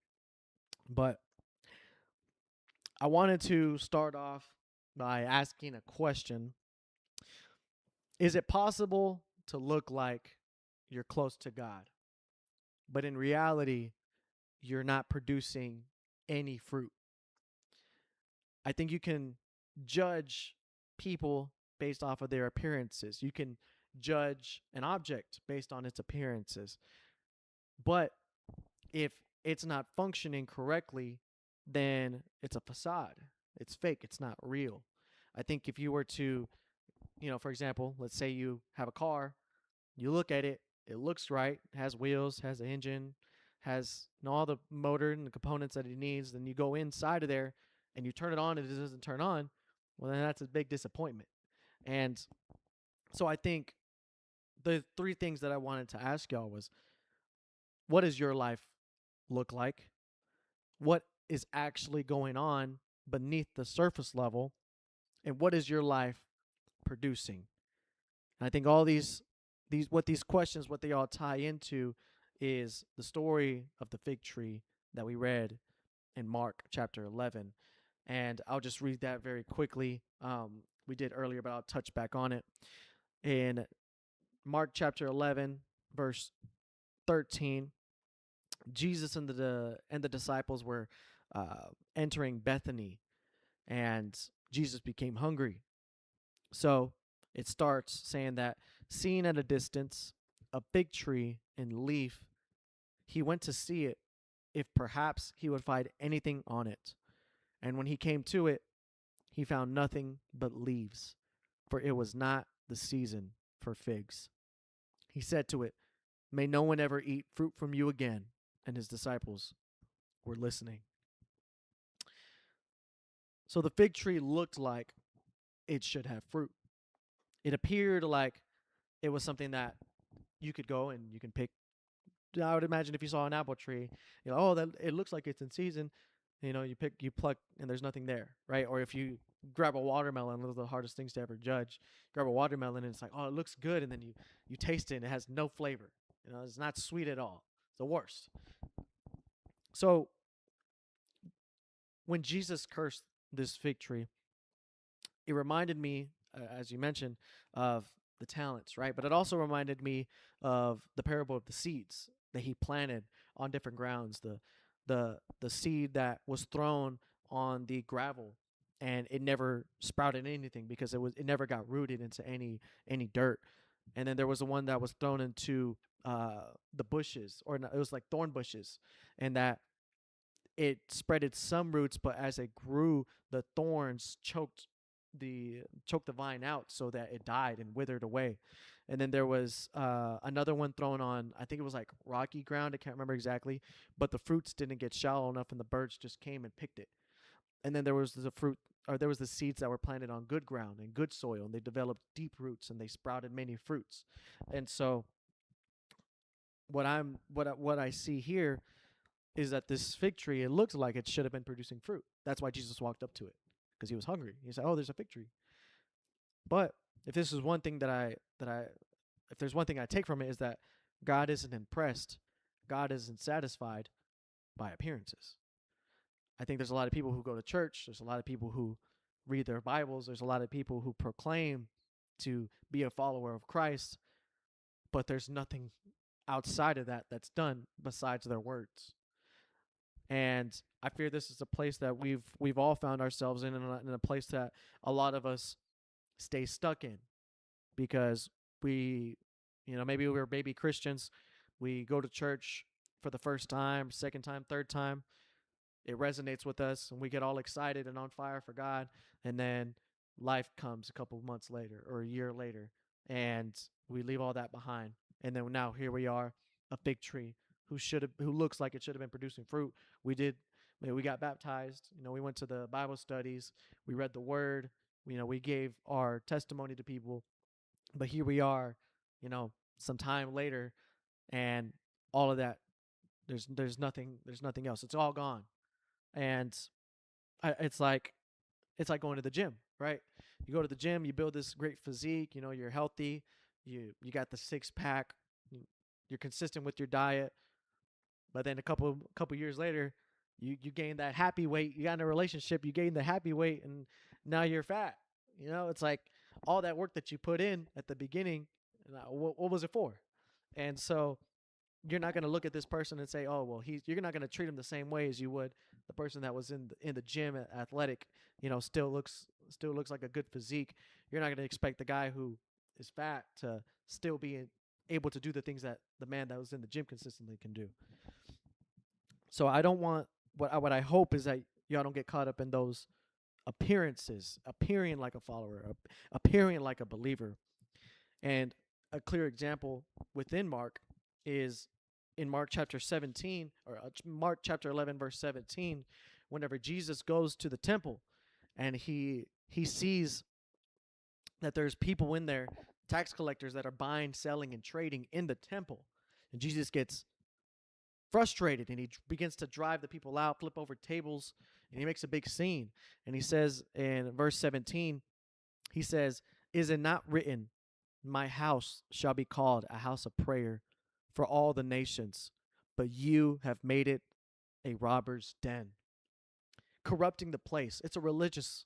But I wanted to start off by asking a question. Is it possible to look like you're close to God, but in reality, you're not producing any fruit? I think you can judge people based off of their appearances. You can judge an object based on its appearances. But if it's not functioning correctly, then it's a facade. It's fake. It's not real. I think if you were to, for example, let's say you have a car, you look at it, it looks right, has wheels, has an engine, has all the motor and the components that it needs. Then you go inside of there and you turn it on and it doesn't turn on. Well, then that's a big disappointment. And so I think the three things that I wanted to ask y'all was, what does your life look like? What is actually going on beneath the surface level? And what is your life producing? And I think all these questions, what they all tie into is the story of the fig tree that we read in Mark chapter 11. And I'll just read that very quickly. We did earlier, but I'll touch back on it. In Mark chapter 11, verse 13, Jesus and the disciples were entering Bethany, and Jesus became hungry. So it starts saying that, seeing at a distance a fig tree in leaf, he went to see it, if perhaps he would find anything on it. And when he came to it, he found nothing but leaves, for it was not the season for figs. He said to it, "May no one ever eat fruit from you again." And his disciples were listening. So the fig tree looked like it should have fruit. It appeared like it was something that you could go and you can pick. I would imagine if you saw an apple tree, you're like, oh, that it looks like it's in season. You pluck, and there's nothing there, right? Or if you grab a watermelon, those are the hardest things to ever judge. Grab a watermelon, and it's like, oh, it looks good, and then you taste it, and it has no flavor. It's not sweet at all. It's the worst. So when Jesus cursed this fig tree, it reminded me, as you mentioned, of the talents, right? But it also reminded me of the parable of the seeds that he planted on different grounds. The seed that was thrown on the gravel, and it never sprouted anything because it never got rooted into any dirt. And then there was the one that was thrown into the bushes, or no, it was like thorn bushes, and that it spreaded some roots, but as it grew, the thorns choked the vine out so that it died and withered away. And then there was another one thrown on, I think it was like rocky ground. I can't remember exactly, but the fruits didn't get shallow enough, and the birds just came and picked it. And then there was the seeds that were planted on good ground and good soil, and they developed deep roots and they sprouted many fruits. And so what I see here is that this fig tree, it looked like it should have been producing fruit. That's why Jesus walked up to it, because he was hungry. He said, "Oh, there's a fig tree." But if this is one thing if there's one thing I take from it, is that God isn't impressed, God isn't satisfied by appearances. I think there's a lot of people who go to church. There's a lot of people who read their Bibles. There's a lot of people who proclaim to be a follower of Christ, but there's nothing outside of that that's done besides their words. And I fear this is a place that we've all found ourselves in a place that a lot of us stay stuck in, because maybe we're baby Christians. We go to church for the first time, second time, third time. It resonates with us, and we get all excited and on fire for God. And then life comes a couple of months later or a year later, and we leave all that behind. And then now here we are, a fig tree who looks like it should have been producing fruit. We got baptized. We went to the Bible studies. We read the Word. We gave our testimony to people. But here we are, some time later, and all of that, there's nothing else. It's all gone. And it's like going to the gym, right? You go to the gym, you build this great physique, you're healthy, you got the six pack, you're consistent with your diet, but then a couple years later, you gain that happy weight. You got in a relationship, you gain the happy weight, and now you're fat. It's like all that work that you put in at the beginning, what was it for? And so you're not going to look at this person and say, "Oh, well, you're not going to treat him the same way as you would the person that was in the gym, athletic, still looks like a good physique." You're not going to expect the guy who is fat to still be able to do the things that the man that was in the gym consistently can do. So I don't want what I hope is that y'all don't get caught up in those appearances, appearing like a follower, appearing like a believer. And a clear example within Mark is in Mark chapter 17, or Mark chapter 11 verse 17, whenever Jesus goes to the temple and he sees that there's people in there, tax collectors, that are buying, selling, and trading in the temple. And Jesus gets frustrated, and he begins to drive the people out, flip over tables, and he makes a big scene. And he says in verse 17, he says, "Is it not written, my house shall be called a house of prayer for all the nations, but you have made it a robber's den." Corrupting the place. It's a religious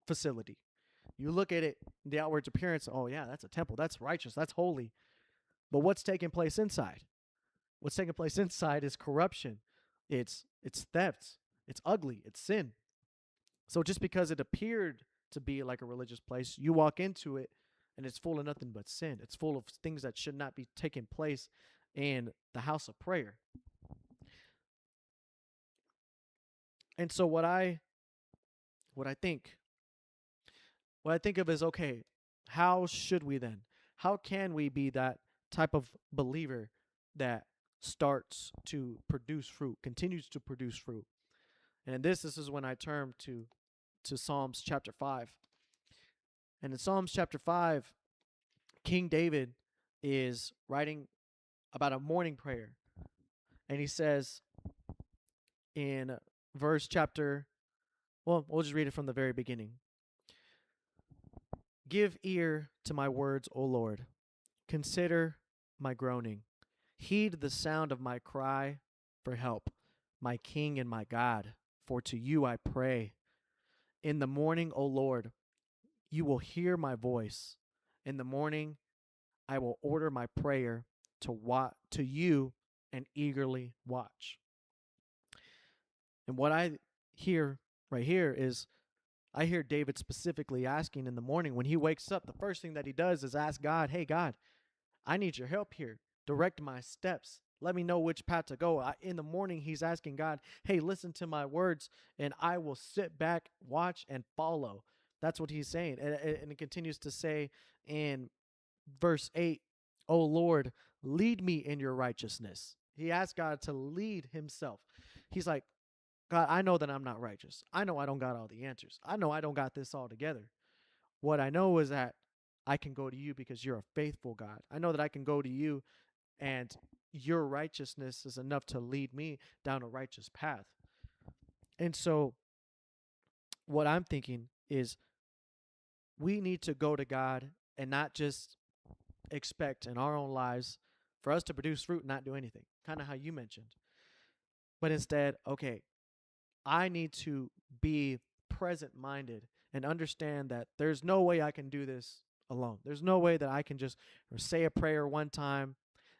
facility. You look at it, the outward appearance, oh yeah, that's a temple, that's righteous, that's holy. But what's taking place inside? What's taking place inside is corruption. It's theft. It's ugly. It's sin. So just because it appeared to be like a religious place, you walk into it and it's full of nothing but sin. It's full of things that should not be taking place in the house of prayer. And so what I think what I think of is, okay, how should we then? How can we be that type of believer that starts to produce fruit, continues to produce fruit? And in this is when I turn to Psalms chapter 5. And in Psalms chapter 5, King David is writing about a morning prayer. And he says in verse chapter, well, we'll just read it from the very beginning. Give ear to my words, O Lord. Consider my groaning. Heed the sound of my cry for help, my King and my God, for to you I pray. In the morning, O Lord, you will hear my voice. In the morning, I will order my prayer to you and eagerly watch. And what I hear right here is I hear David specifically asking in the morning when he wakes up, the first thing that he does is ask God, hey, God, I need your help here. Direct my steps. Let me know which path to go. In the morning, he's asking God, hey, listen to my words, and I will sit back, watch, and follow. That's what he's saying. And it continues to say in verse 8, O Lord, lead me in your righteousness. He asked God to lead himself. He's like, God, I know that I'm not righteous. I know I don't got all the answers. I know I don't got this all together. What I know is that I can go to you because you're a faithful God. I know that I can go to you and your righteousness is enough to lead me down a righteous path. And so what I'm thinking is we need to go to God and not just expect in our own lives for us to produce fruit and not do anything, kind of how you mentioned. But instead, okay, I need to be present minded and understand that there's no way I can do this alone. There's no way that I can just say a prayer one time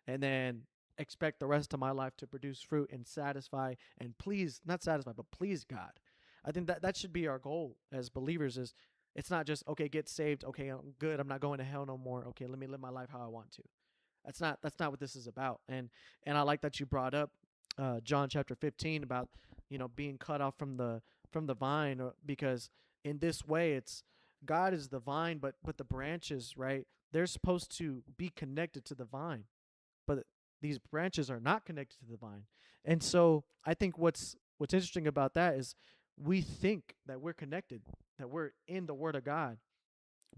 and then expect the rest of my life to produce fruit and satisfy and please, not satisfy, but please God. I think that should be our goal as believers is it's not just, okay, get saved. Okay, I'm good. I'm not going to hell no more. Okay, let me live my life how I want to. That's not what this is about. And I like that you brought up John chapter 15 about being cut off from the vine because in this way it's God is the vine, but the branches, right? They're supposed to be connected to the vine, but these branches are not connected to the vine. And so I think what's interesting about that is we think that we're connected, that we're in the Word of God,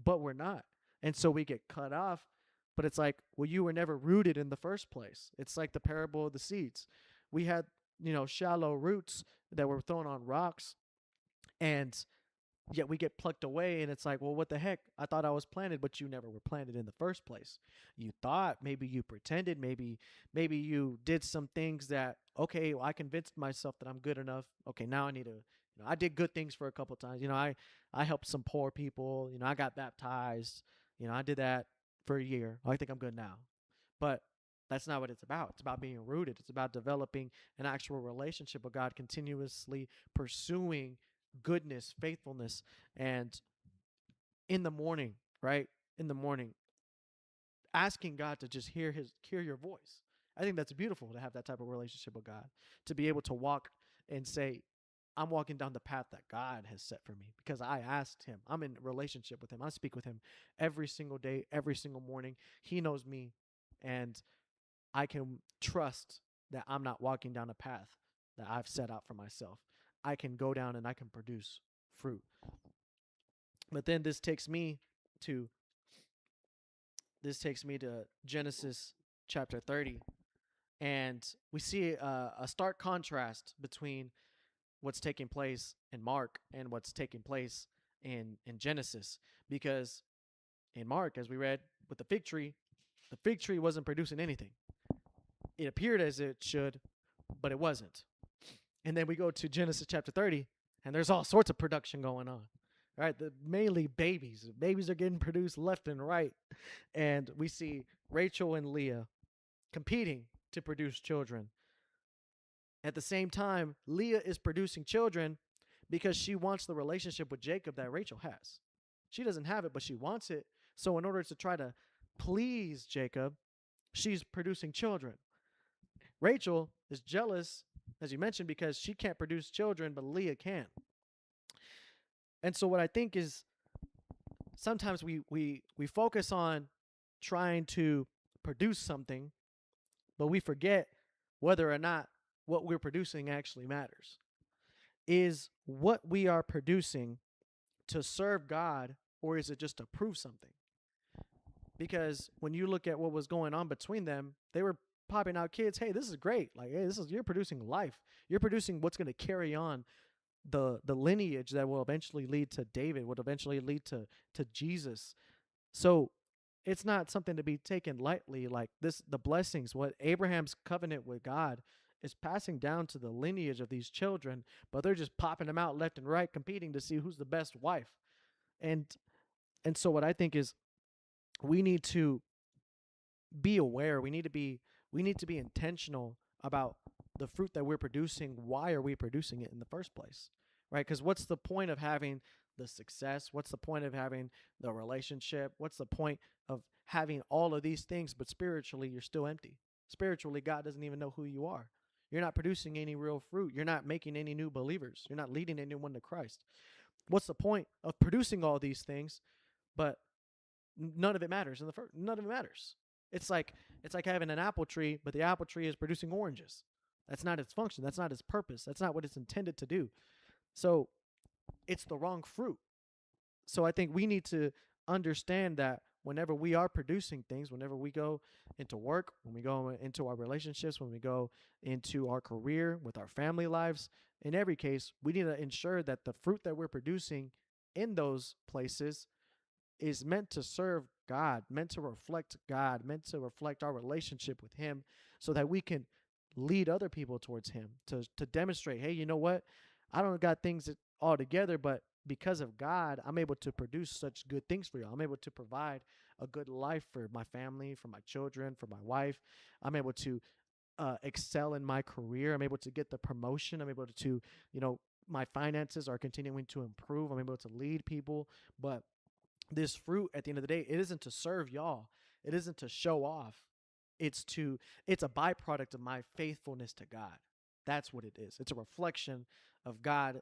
but we're not. And so we get cut off. But it's like, well, you were never rooted in the first place. It's like the parable of the seeds. We had, shallow roots that were thrown on rocks, and yet we get plucked away. And it's like, well, what the heck? I thought I was planted, but you never were planted in the first place. You thought, maybe you pretended, maybe you did some things that, okay, well, I convinced myself that I'm good enough. Okay, now I need to. I did good things for a couple of times. I helped some poor people. I got baptized. I did that for a year. I think I'm good now. But that's not what it's about. It's about being rooted. It's about developing an actual relationship with God, continuously pursuing goodness, faithfulness, and in the morning, right? In the morning, asking God to just hear your voice. I think that's beautiful to have that type of relationship with God, to be able to walk and say, I'm walking down the path that God has set for me because I asked him. I'm in relationship with him. I speak with him every single day, every single morning. He knows me, and I can trust that I'm not walking down a path that I've set out for myself. I can go down and I can produce fruit. But then to this takes me to Genesis chapter 30, and we see a stark contrast between what's taking place in Mark and what's taking place in Genesis. Because in Mark, as we read with the fig tree wasn't producing anything. It appeared as it should, but it wasn't. And then we go to Genesis chapter 30, and there's all sorts of production going on. Right, mainly babies. Babies are getting produced left and right, and we see Rachel and Leah competing to produce children. At the same time, Leah is producing children because she wants the relationship with Jacob that Rachel has. She doesn't have it, but she wants it. So in order to try to please Jacob, she's producing children. Rachel is jealous as you mentioned, because she can't produce children, but Leah can. And so what I think is sometimes we focus on trying to produce something, but we forget whether or not what we're producing actually matters. Is what we are producing to serve God, or is it just to prove something? Because when you look at what was going on between them, they were popping out kids. Hey, this is great. Like, hey, this is, you're producing life. You're producing what's going to carry on the lineage that will eventually lead to David, would eventually lead to Jesus. So it's not something to be taken lightly. Like this, the blessings, what Abraham's covenant with God is passing down to the lineage of these children, but they're just popping them out left and right, competing to see who's the best wife. And and so what I think is we need to be aware. We need to be intentional about the fruit that we're producing. Why are we producing it in the first place? Right? Because what's the point of having the success? What's the point of having the relationship? What's the point of having all of these things, but spiritually you're still empty? Spiritually, God doesn't even know who you are. You're not producing any real fruit. You're not making any new believers. You're not leading anyone to Christ. What's the point of producing all these things, but none of it matters in the first? None of it matters. It's like it's like having an apple tree, but the apple tree is producing oranges. That's not its function. That's not its purpose. That's not what it's intended to do. So it's the wrong fruit. So I think we need to understand that whenever we are producing things, whenever we go into work, when we go into our relationships, when we go into our career, with our family lives, in every case, we need to ensure that the fruit that we're producing in those places is meant to serve God, meant to reflect God, meant to reflect our relationship with Him, so that we can lead other people towards Him, to demonstrate, hey, you know what? I don't got things all together, but because of God, I'm able to produce such good things for you. I'm able to provide a good life for my family, for my children, for my wife. I'm able to excel in my career. I'm able to get the promotion. I'm able to, my finances are continuing to improve. I'm able to lead people. But this fruit at the end of the day, it isn't to serve y'all. It isn't to show off. It's a byproduct of my faithfulness to God. That's what it is. It's a reflection of God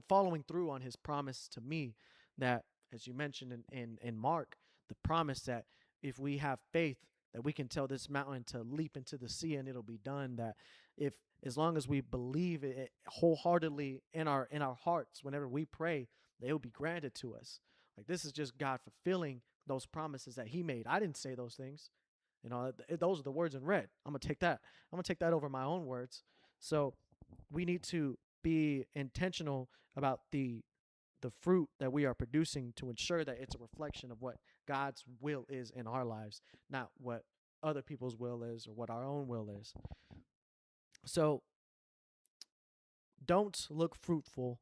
following through on his promise to me, that, as you mentioned in Mark, the promise that if we have faith, that we can tell this mountain to leap into the sea and it'll be done. That if, as long as we believe it wholeheartedly in our hearts, whenever we pray, they will be granted to us. Like, this is just God fulfilling those promises that He made. I didn't say those things. Those are the words in red. I'm gonna take that. I'm gonna take that over my own words. So we need to be intentional about the fruit that we are producing, to ensure that it's a reflection of what God's will is in our lives, not what other people's will is or what our own will is. So don't look fruitful,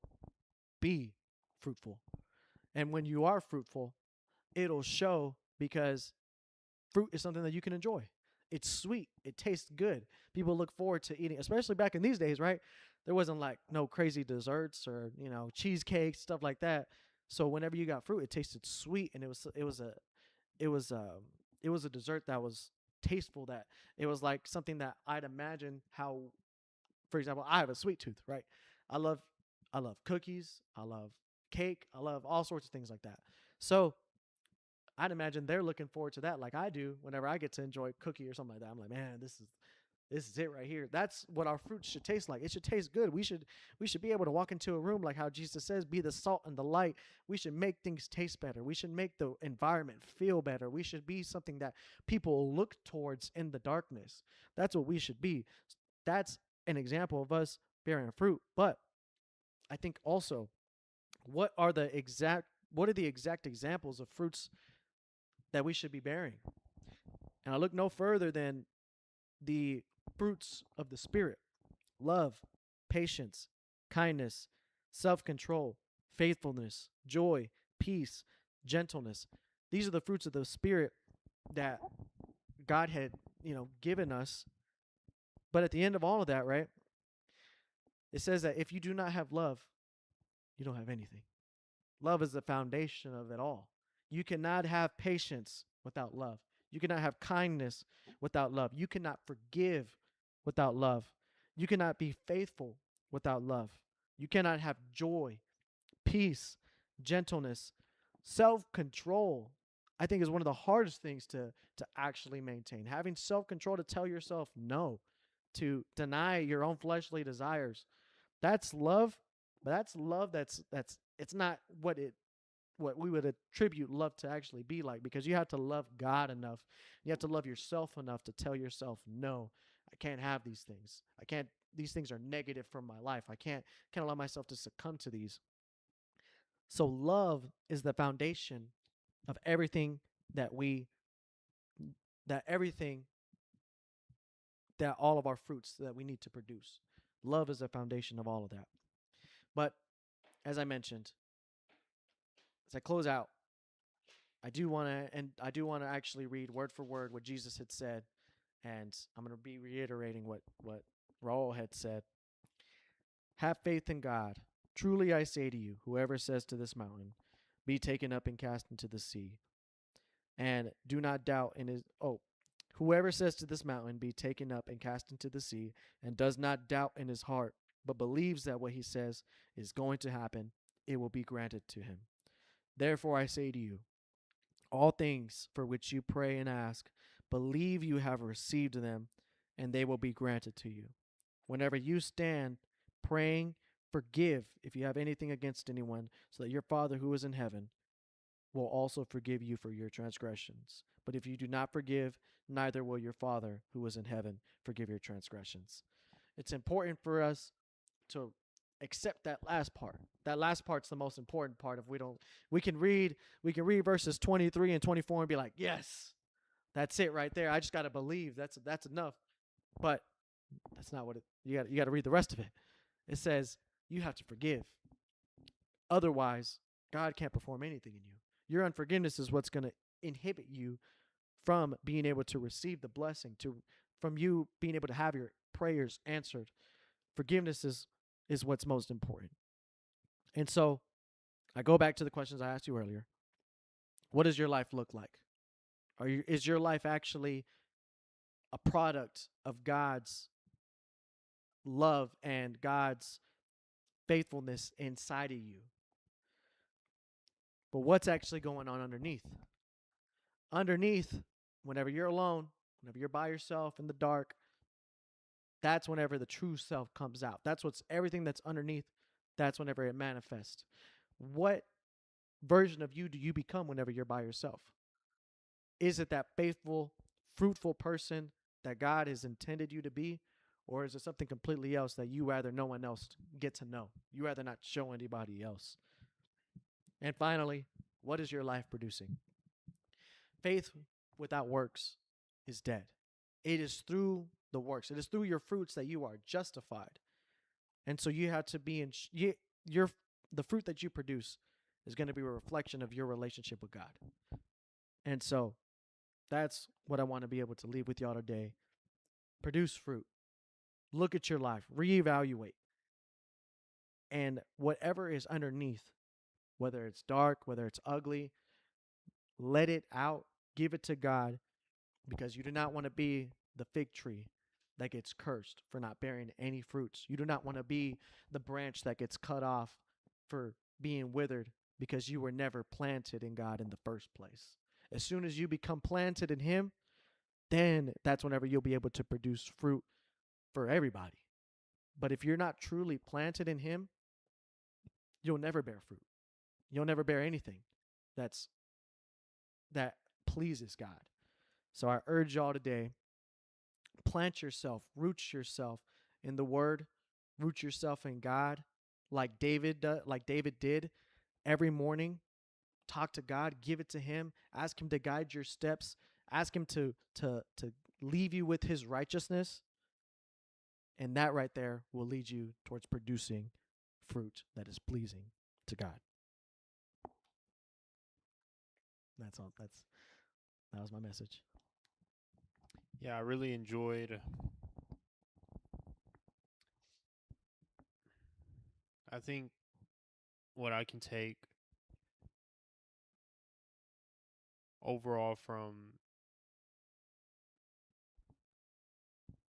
be fruitful. And when you are fruitful, it'll show, because fruit is something that you can enjoy. It's sweet. It tastes good. People look forward to eating, especially back in these days, right? There wasn't like no crazy desserts or, cheesecakes, stuff like that. So whenever you got fruit, it tasted sweet, and it was a dessert that was tasteful, that it was like something that I'd imagine how, for example, I have a sweet tooth, right? I love I love cookies, I love cake, I love all sorts of things like that. So I'd imagine they're looking forward to that, like I do whenever I get to enjoy a cookie or something like that. I'm like, man, this is it right here. That's what our fruit should taste like. It should taste good. We should be able to walk into a room, like how Jesus says, be the salt and the light. We should make things taste better. We should make the environment feel better. We should be something that people look towards in the darkness. That's what we should be. That's an example of us bearing fruit. But I think also, what are the exact examples of fruits that we should be bearing? And I look no further than the fruits of the Spirit: love, patience, kindness, self control, faithfulness, joy, peace, gentleness. These are the fruits of the Spirit that God had, given us. But at the end of all of that, right, it says that if you do not have love, you don't have anything. Love is the foundation of it all. You cannot have patience without love. You cannot have kindness without love. You cannot forgive without love. You cannot be faithful without love. You cannot have joy, peace, gentleness, self-control. I think is one of the hardest things to actually maintain. Having self-control to tell yourself no, to deny your own fleshly desires. That's love, but that's love that's it's not what we would attribute love to actually be like, because you have to love God enough. You have to love yourself enough to tell yourself, no, I can't have these things. I can't, these things are negative from my life. I can't allow myself to succumb to these. So love is the foundation of everything that we that everything that all of our fruits that we need to produce. Love is the foundation of all of that. But as I mentioned, as I close out, I do want to actually read word for word what Jesus had said, and I'm going to be reiterating what Raul had said. Have faith in God. Truly I say to you, whoever says to this mountain, be taken up and cast into the sea, and do not doubt in his whoever says to this mountain, be taken up and cast into the sea, and does not doubt in his heart, but believes that what he says is going to happen, it will be granted to him. Therefore I say to you, all things for which you pray and ask, believe you have received them, and they will be granted to you. Whenever you stand praying, forgive if you have anything against anyone, so that your Father who is in heaven will also forgive you for your transgressions. But if you do not forgive, neither will your Father who is in heaven forgive your transgressions. It's important for us to accept that last part. That last part's the most important part. If we can read verses 23 and 24 and be like, yes, that's it right there. I just got to believe. That's enough. But that's not what it. You got to read the rest of it. It says you have to forgive. Otherwise, God can't perform anything in you. Your unforgiveness is what's going to inhibit you from being able to receive the blessing, from you being able to have your prayers answered. Forgiveness is what's most important. And so I go back to the questions I asked you earlier. What does your life look like? Is your life actually a product of God's love and God's faithfulness inside of you? But what's actually going on underneath? Underneath, whenever you're alone, whenever you're by yourself in the dark, that's whenever the true self comes out. That's what's everything that's underneath. That's whenever it manifests. What version of you do you become whenever you're by yourself? Is it that faithful, fruitful person that God has intended you to be? Or is it something completely else that you rather no one else get to know? You rather not show anybody else? And finally, what is your life producing? Faith without works is dead. It is through the works. It is through your fruits that you are justified. And so you have to be the fruit that you produce is going to be a reflection of your relationship with God. And so that's what I want to be able to leave with y'all today. Produce fruit. Look at your life. Reevaluate. And whatever is underneath, whether it's dark, whether it's ugly, let it out. Give it to God, because you do not want to be the fig tree that gets cursed for not bearing any fruits. You do not want to be the branch that gets cut off for being withered because you were never planted in God in the first place. As soon as you become planted in Him, then that's whenever you'll be able to produce fruit for everybody. But if you're not truly planted in Him, you'll never bear fruit. You'll never bear anything that pleases God. So I urge y'all today, plant yourself, root yourself in the Word, root yourself in God, like David did every morning. Talk to God, give it to Him, ask Him to guide your steps, ask Him to leave you with His righteousness, and that right there will lead you towards producing fruit that is pleasing to God. That's all. That was my message. Yeah, I really enjoyed. I think what I can take overall from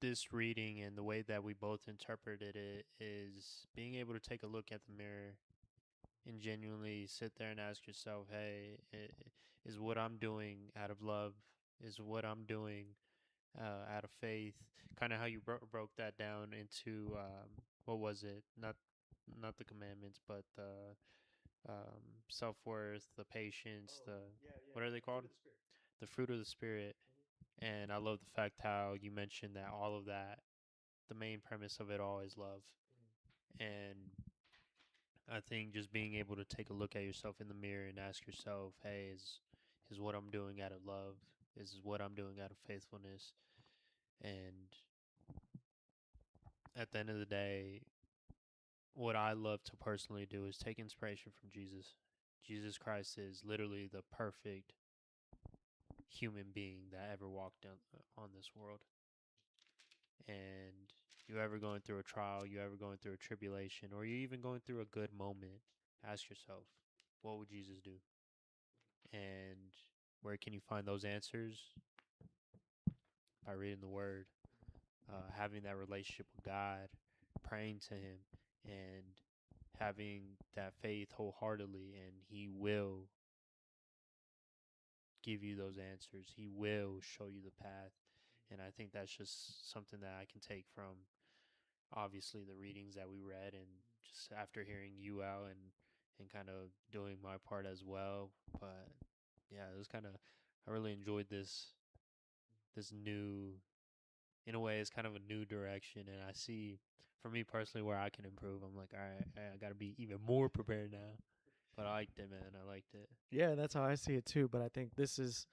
this reading and the way that we both interpreted it is being able to take a look at the mirror and genuinely sit there and ask yourself, hey, is what I'm doing out of love? Is what I'm doing out of faith? Kind of how you broke that down into what was it? Not the commandments, but the self worth, the patience, the what are they called? The fruit of the spirit. And I love the fact how you mentioned that all of that, the main premise of it all is love. And I think just being able to take a look at yourself in the mirror and ask yourself, hey, is what I'm doing out of love? Is what I'm doing out of faithfulness? And at the end of the day, what I love to personally do is take inspiration from Jesus. Jesus Christ is literally the perfect human being that ever walked on this world. And you ever going through a trial, you ever going through a tribulation, or you even going through a good moment, ask yourself, what would Jesus do? And where can you find those answers? By reading the Word, having that relationship with God, praying to Him, and having that faith wholeheartedly, and He will give you those answers. He will show you the path. And I think that's just something that I can take from obviously the readings that we read and just after hearing you out and kind of doing my part as well. But yeah, it was kind of I really enjoyed this new in a way it's kind of a new direction and I see for me personally where I can improve. I'm like, all right, I got to be even more prepared now. But I liked it, man. I liked it. Yeah, that's how I see it too. But I think this is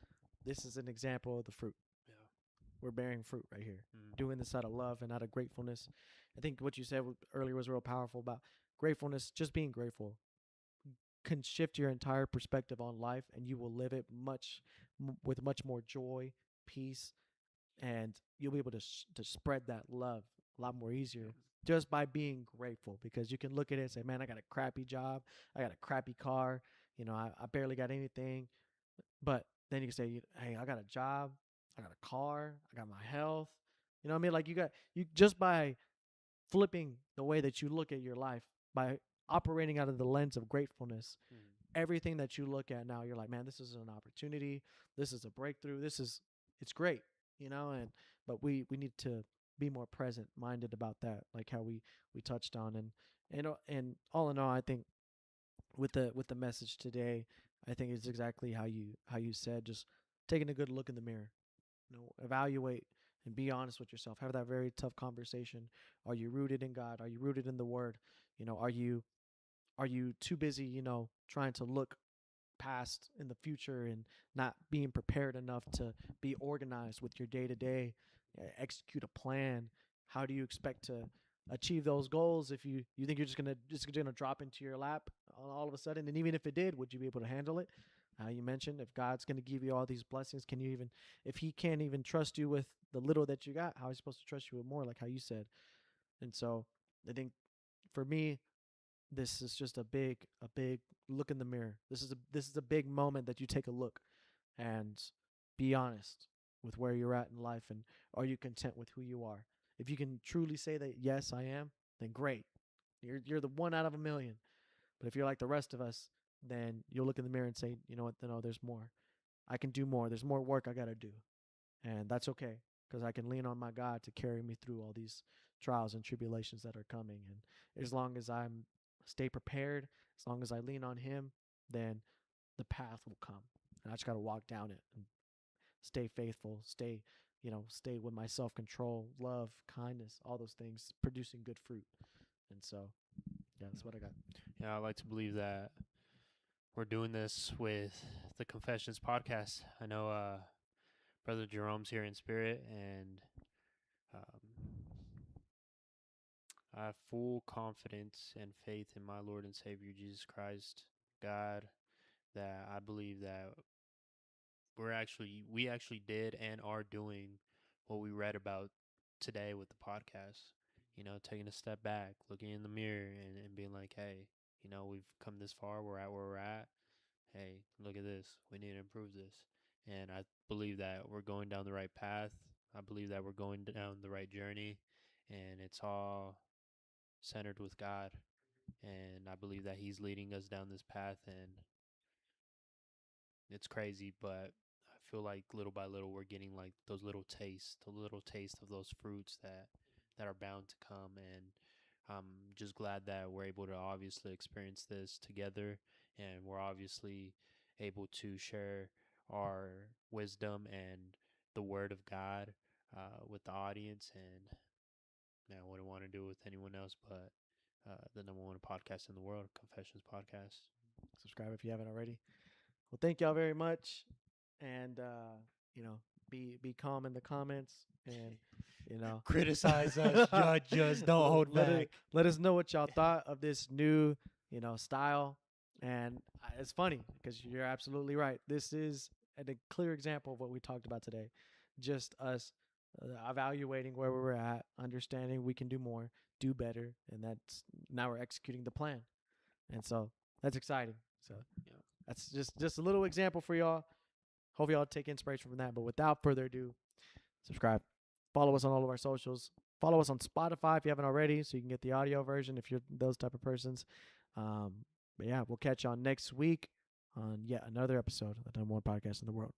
an example of the fruit. Yeah. We're bearing fruit right here, Mm. doing this out of love and out of gratefulness. I think what you said earlier was real powerful about gratefulness. Just being grateful can shift your entire perspective on life, and you will live it with much more joy, peace, and you'll be able to spread that love a lot more easier just by being grateful, because you can look at it and say, man, I got a crappy job, I got a crappy car, I barely got anything. But then you can say, hey, I got a job, I got a car, I got my health. You know what I mean? Like you just by flipping the way that you look at your life, by operating out of the lens of gratefulness, Mm. everything that you look at now, you're like, man, this is an opportunity, this is a breakthrough, it's great, and but we need to be more present minded about that, like how we touched on. And all in all, I think with the message today, I think it's exactly how you said, just taking a good look in the mirror, evaluate and be honest with yourself. Have that very tough conversation. Are you rooted in God? Are you rooted in the Word? Are you too busy, trying to look past in the future and not being prepared enough to be organized with your day to day, execute a plan? How do you expect to achieve those goals if you think you're just gonna drop into your lap all of a sudden? And even if it did, would you be able to handle it? You mentioned, if God's going to give you all these blessings, can you even, if He can't even trust you with the little that you got, how is He supposed to trust you with more? Like how you said. And so, I think for me, this is just a big look in the mirror. This is a big moment that you take a look and be honest with where you're at in life, and are you content with who you are? If you can truly say that, yes, I am, then great. You're the one out of a million. But if you're like the rest of us, then you'll look in the mirror and say, you know what? No, there's more. I can do more. There's more work I got to do. And that's okay, because I can lean on my God to carry me through all these trials and tribulations that are coming. And as long as I'm stay prepared, as long as I lean on Him, then the path will come. And I just got to walk down it and stay faithful, stay with my self control, love, kindness, all those things, producing good fruit. And so, yeah, that's what I got. Yeah, I like to believe that we're doing this with the Confessions podcast. I know Brother Jerome's here in spirit, and I have full confidence and faith in my Lord and Savior Jesus Christ, God, that I believe that we actually did and are doing what we read about today with the podcast. Taking a step back, looking in the mirror, and being like, hey, we've come this far. We're at where we're at. Hey, look at this. We need to improve this. And I believe that we're going down the right path. I believe that we're going down the right journey, and it's all centered with God. And I believe that He's leading us down this path, and it's crazy, but I feel like little by little we're getting like those little tastes, the little taste of those fruits that are bound to come. And I'm just glad that we're able to obviously experience this together, and we're obviously able to share our wisdom and the word of God with the audience. And man, I wouldn't want to do it with anyone else but the number one podcast in the world, Confessions Podcast. Subscribe if you haven't already. Well, thank y'all very much, and you know, be calm in the comments, and you know, Criticize us, judge us, don't hold back. Let us know what y'all thought of this new, style. And it's funny because you're absolutely right. This is a clear example of what we talked about today. Just us evaluating where we're at, understanding we can do more, do better, and that's now we're executing the plan. And so that's exciting. So Yeah. that's just a little example for y'all. Hope y'all take inspiration from that. But without further ado, subscribe. Follow us on all of our socials. Follow us on Spotify if you haven't already, so you can get the audio version if you're those type of persons. But yeah, we'll catch y'all next week on yet another episode of the number one podcast in the world.